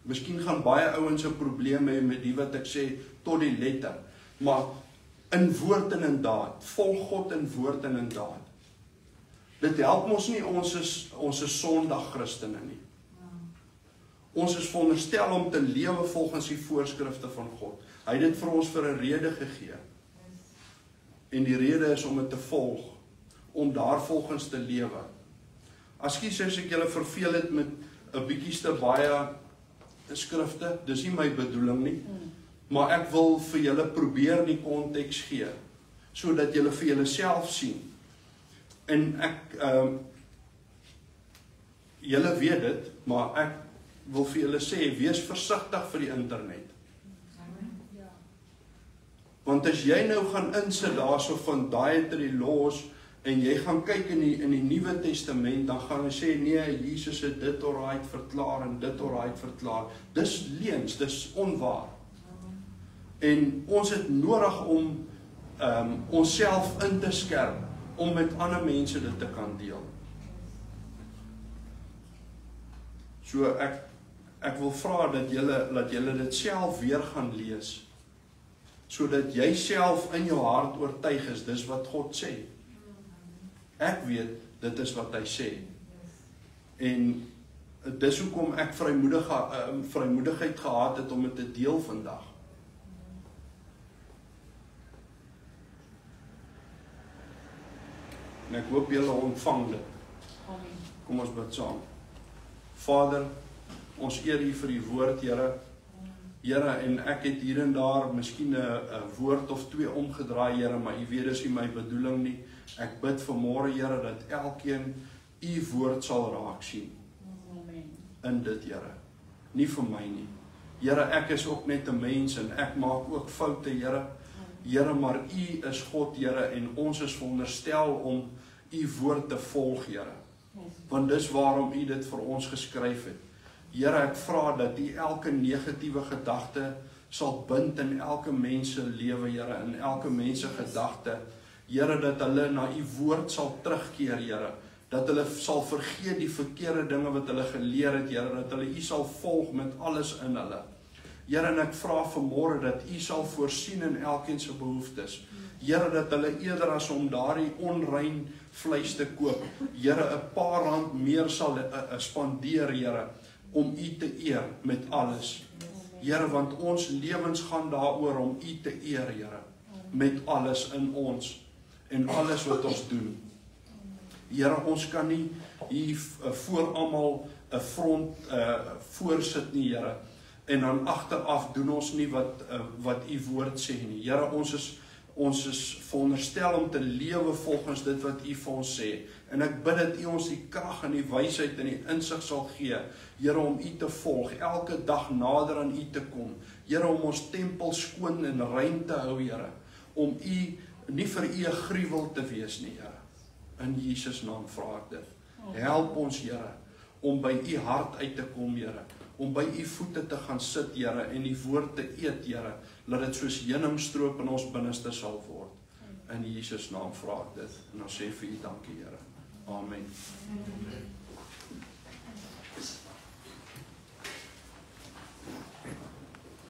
Miskien gaan baie ouens 'n probleem hê met die wat ek sê tot die letter, maar in woord en in daad, volg God in woord en in daad. Dit help ons nie, ons is Sondag Christene nie. Ons is veronderstel om te lewe volgens die voorskrifte van God. Hy het dit vir ons vir 'n rede gegee. En die rede is om dit te volg, om daar volgens te lewe. Ekskuus as ek julle verveel het met 'n bietjie te baie skrifte, dis nie my bedoeling nie, maar ek wil vir julle probeer die konteks gee, sodat julle vir julle self sien. En ek, julle weet dit, maar ek wil vir julle sê, wees versigtig vir die internet. Want as jy nou gaan insit daarso van dietary laws, en jy gaan kyk in die Nuwe Testament, dan gaan hy sê, nee, Jesus het dit alright verklaar, en dit alright verklaar. Dis leens, dis onwaar. En ons het nodig om onsself in te skerp, om met ander mense dit te kan deel. So ek wil vra dat julle dit self weer gaan lees, sodat jy self in jou hart oortuig is, dis wat God sê. Ek weet, dit is wat hy sê. En dis hoekom ek vrymoedigheid gehad het om dit te deel vandag. En ek hoop julle ontvang dit. Kom ons bid saam. Vader, ons eer U vir die woord, Here. Here, en ek het hier en daar miskien 'n woord of twee omgedraai, Here, maar U weet dis nie my bedoeling nie. Ek bid vanmôre, Here, dat elkeen U woord sal raak sien. In dit, Here. Nie vir my nie. Here, ek is ook net 'n mens en ek maak ook foute, Here. Here, maar U is God, Here, en ons is veronderstel om U woord te volg, Here. Want dis waarom U dit vir ons geskryf het. Here, ek vra dat U elke negatiewe gedagte sal bind in elke mens se lewe, Here, in elke mens se gedagte. Here, dat hulle na U woord sal terugkeer, Here. Dat hulle sal vergeet die verkeerde dinge wat hulle geleer het, Here, dat hulle U sal volg met alles in hulle. Here, en ek vra vanmôre dat U sal voorsien in elkeen se behoeftes. Here, dat hulle eerder as om daardie onrein vleis te koop, Here, 'n paar rand meer sal spandeer, Here, om U te eer met alles. Here, want ons lewens gaan daaroor om U te eer, Here, met alles in ons en alles wat ons doen. Here, ons kan nie hier voor almal 'n front voorsit nie, Here, en dan agteraf doen ons nie wat U woord sê nie. Here, ons is veronderstel om te lewe volgens dit wat U vir ons sê. En ek bid dat U ons die krag en die wysheid en die insig sal gee, Here, om U te volg, elke dag nader aan U te kom. Here, om ons tempel skoon en rein te hou, Here, om U nie vir U 'n gruwel te wees nie, Here. In Jesus naam vra ek dit. Help ons, Here, om by U hart uit te kom, Here, om by U voete te gaan sit, Here, en die woord te eet, Here, laat dit soos heuningstroop in ons binneste sal word. In Jesus naam vra ek dit, en ons sê vir U dankie, Here. Amen.